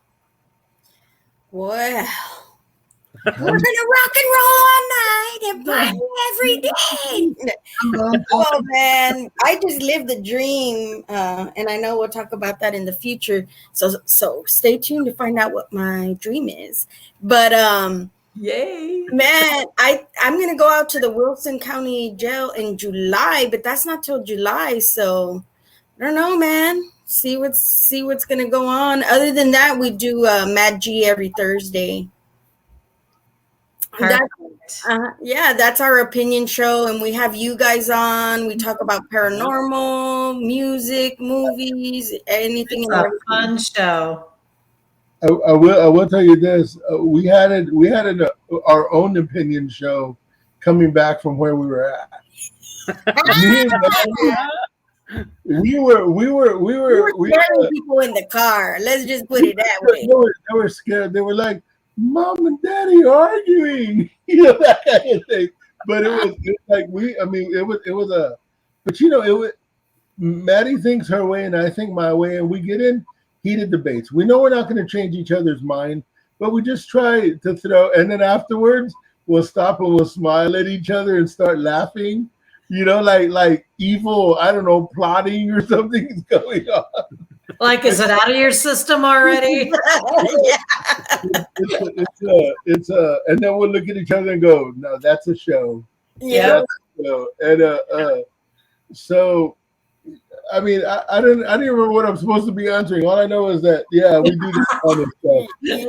Well, we're gonna rock and roll all night and party every day. Oh man, I just lived the dream, and I know we'll talk about that in the future. So stay tuned to find out what my dream is. But Yay. man, I'm gonna go out to the Wilson County Jail in July, but that's not till July. So I don't know, man. See what's gonna go on. Other than that, we do Mad G every Thursday. That's our opinion show, and we have you guys on. We talk about paranormal, music, movies, anything. It's a fun show. I will tell you this: we had our own opinion show coming back from where we were at. We were We were scaring people in the car. Let's just put it that way. they were scared. They were like, "Mom and Daddy arguing," that kind of thing. But it was like I mean, it was a, but it was. Maddie thinks her way and I think my way, and we get in heated debates. We know we're not going to change each other's mind, but we just try to throw, and then afterwards we'll stop and we'll smile at each other and start laughing. Like evil, I don't know, plotting or something is going on. Like, is it out of your system already? And then we'll look at each other and go, "No, that's a show." Yeah. And so I mean, I didn't remember what I'm supposed to be answering. All I know is that we do this kind of stuff. Yeah,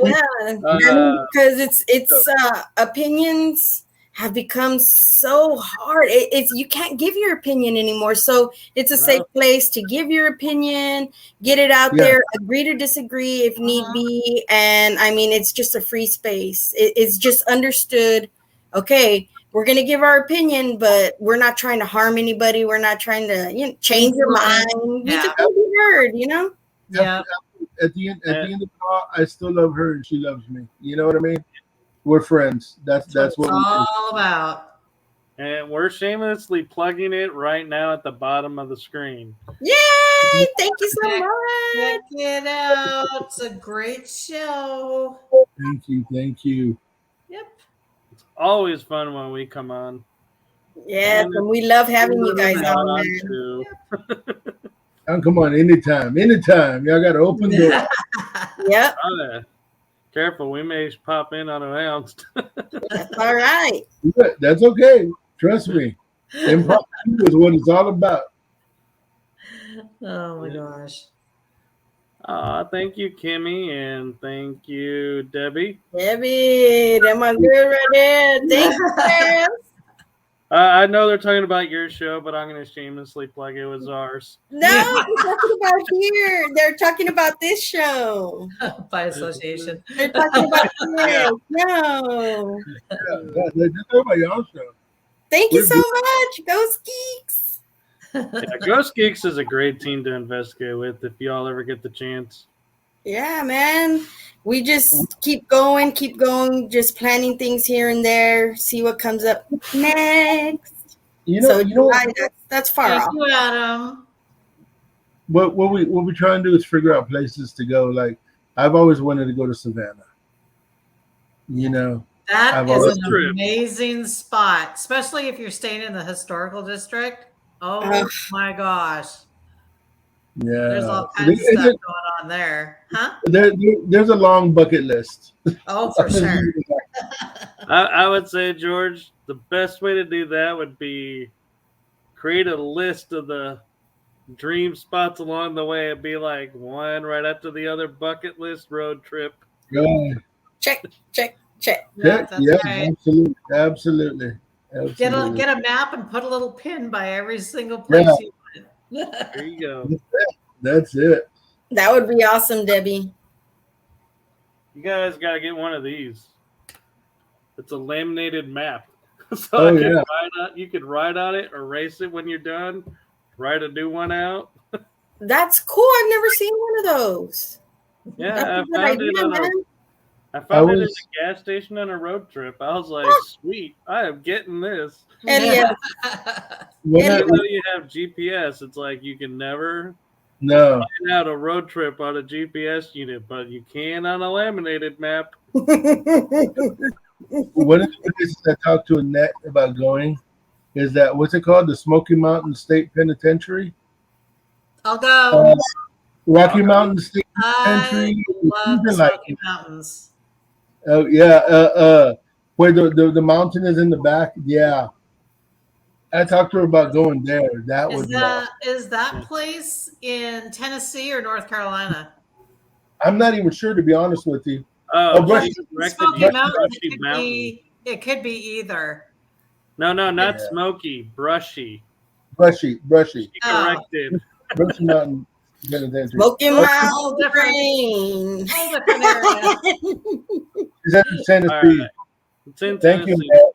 because it's opinions have become so hard. It's you can't give your opinion anymore. So it's a safe place to give your opinion, get it out there, agree to disagree if need be, and I mean it's just a free space. It's just understood. Okay, we're going to give our opinion, but we're not trying to harm anybody. We're not trying to change your mind. We just want to be heard, Yeah. At the end of the call, I still love her and she loves me. You know what I mean? We're friends. That's what it's all about. And we're shamelessly plugging it right now at the bottom of the screen. Yay! Thank you so much. Check it out. It's a great show. Thank you. Yep. It's always fun when we come on. Yeah, and we love having you guys on, man. Too. Oh, come on, anytime. Y'all got to open the door. Yep. Careful, we may pop in unannounced. That's all right. That's okay. Trust me. Improv is what it's all about. Oh my gosh. Thank you, Kimmy, and thank you, Debbie. Debbie, that my girl right there. Thank you, guys. I know they're talking about your show, but I'm going to shamelessly plug it was ours. No, they're talking about here. They're talking about this show. By association. They're talking about this. No. They're talking about y'all show. Thank you so much, Ghost Geeks. Ghost Geeks is a great team to investigate with if y'all ever get the chance. Yeah, man. We just keep going, just planning things here and there, see what comes up next. That's far off. Thank you, Adam. What we try and do is figure out places to go. Like I've always wanted to go to Savannah. That is an amazing spot, especially if you're staying in the historical district. Oh my gosh. Yeah. There's all kinds of stuff going on there. Huh? There's a long bucket list. Oh, for sure. I would say, George, the best way to do that would be create a list of the dream spots along the way and be like one right after the other bucket list road trip. Yeah. Check. Yeah, right. Absolutely. Get a map and put a little pin by every single place you went. There you go. That's it. That would be awesome, Debbie. You guys got to get one of these. It's a laminated map. So you could write on it, erase it when you're done, write a new one out. That's cool. I've never seen one of those. Yeah, I found it at a gas station on a road trip. I was like, sweet, I am getting this. Hell yeah. Even though you have GPS, it's like you can never find out a road trip on a GPS unit, but you can on a laminated map. One of the places I talked to Annette about going is that, what's it called? The Smoky Mountain State Penitentiary? I'll go. Rocky Mountain State I Penitentiary. love the Smoky Mountains. Oh yeah, where the mountain is in the back. Yeah, I talked to her about going there. Is that place in Tennessee or North Carolina? I'm not even sure, to be honest with you. Smoky Mountain. It could be either. No, not smoky. Brushy. Brushy. Corrected. Brushy Mountain Penitentiary. Smoky Whole Mountain. different area. Is that in Tennessee? Right. It's in Thank Tennessee. you, Annette.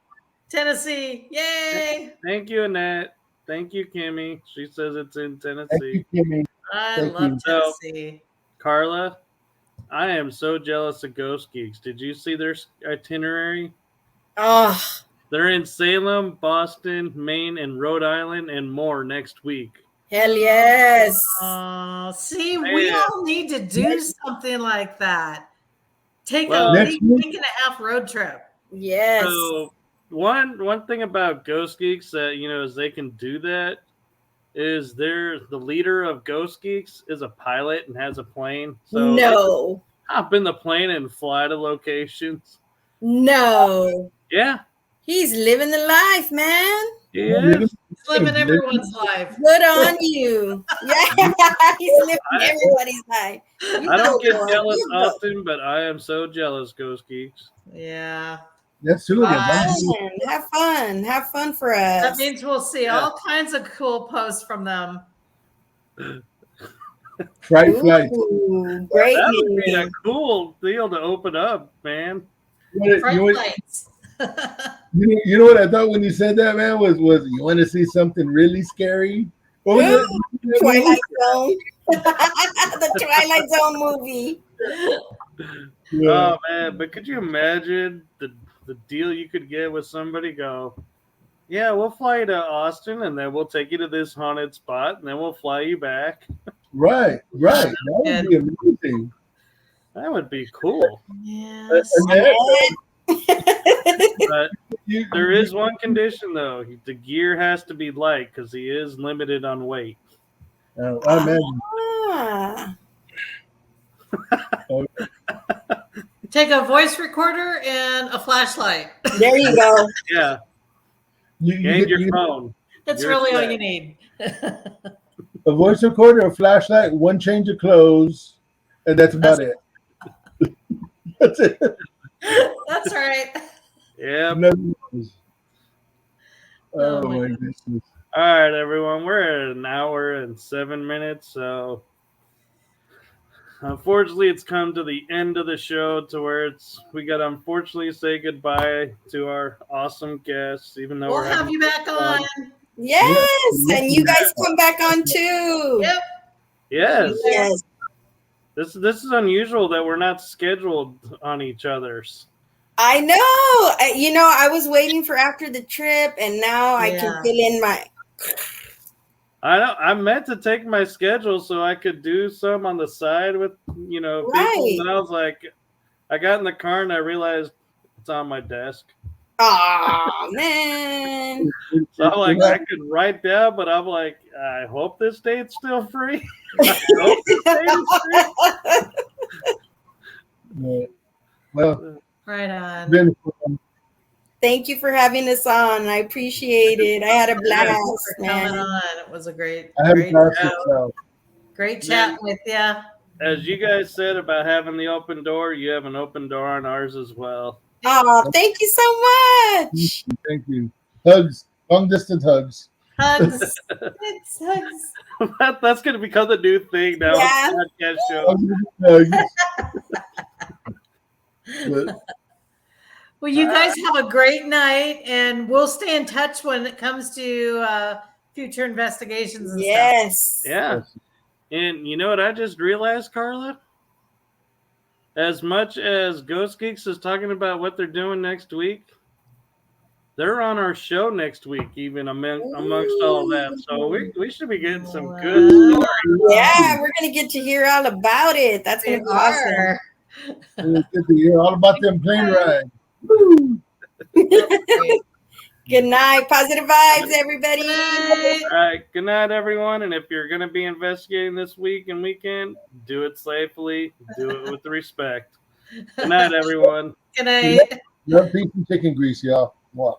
Tennessee. Yay. Thank you, Annette. Thank you, Kimmy. She says it's in Thank Tennessee. you, Kimmy. I Thank love you. Tennessee. Carla, I am so jealous of Ghost Geeks. Did you see their itinerary? Oh, They're in Salem, Boston, Maine, and Rhode Island, and more next week. hell yes. See, we Man. all need to do something like that. Take Well, a Next week week- and a half road trip. Yes. So one thing about Ghost Geeks that is they can do that is the leader of Ghost Geeks is a pilot and has a plane. So no. hop in the plane and fly to locations. No. Yeah, He's living the life, man. he is. It's living everyone's life. Good on you. Yeah, he's living everybody's life. You I don't go, get boy. jealous You go. often, but I am so jealous, Ghost Geeks. Yeah. Let's do it. Have fun. Have fun for us. That means we'll see all kinds of cool posts from them. Fright flight. Ooh, great That would be a news. cool deal to open up, man. Fright flights. You know what I thought when you said that, man, was you want to see something really scary? What was it? Twilight Zone. The Twilight Zone movie. Yeah. Oh man, but could you imagine the deal you could get with somebody? Go, yeah, we'll fly you to Austin, and then we'll take you to this haunted spot, and then we'll fly you back. Right. That would be amazing. That would be cool. Yes. But there is one condition, though. The gear has to be light because he is limited on weight. I imagine. Ah. Take a voice recorder and a flashlight. There you go. Yeah, You and your get phone. That's You're really all set. you need. a voice recorder, a flashlight, one change of clothes, and that's about it. That's it. That's right. Yeah. Nothing else. Oh, Oh my my goodness. goodness. All right, everyone. We're at an hour and 7 minutes, so unfortunately, it's come to the end of the show to where we got to unfortunately say goodbye to our awesome guests, even though We'll we're have having you back on. Yes, and you guys come back on too. Yep. Yes. Yes. This is unusual that we're not scheduled on each other's. I know. I was waiting for after the trip, and now I can fill in my. I meant to take my schedule so I could do some on the side with people, and I was like, I got in the car and I realized it's on my desk. Oh man! So I'm like, I could write down, but I'm like, I hope this date's still free. I hope this date is free. Yeah. Well, Right on. been Thank you for having us on. I appreciate it. I had a blast, Thank you for coming man. on. It was a great, I have a great, blast show. itself. Great chat with you. As you guys said about having the open door, you have an open door on ours as well. Oh, thank you so much. Thank you. Hugs, long distance hugs. Hugs. It's hugs. That's going to become the new thing now. Yeah. Podcast show. Hugs. But Well, you guys have a great night, and we'll stay in touch when it comes to future investigations and stuff. Yes. Yeah. And you know what I just realized, Carla? As much as Ghost Geeks is talking about what they're doing next week, they're on our show next week, even amongst all that. So we should be getting some good stories. Yeah, we're gonna get to hear all about it. That's gonna be awesome. it's good to hear all about them plane rides. Woo. Good night. Positive vibes, everybody. All right. Good night, everyone. And if you're going to be investigating this week and weekend, do it safely. Do it with respect. Good night, everyone. Good night. Love, peace, and chicken grease, y'all. Mwah.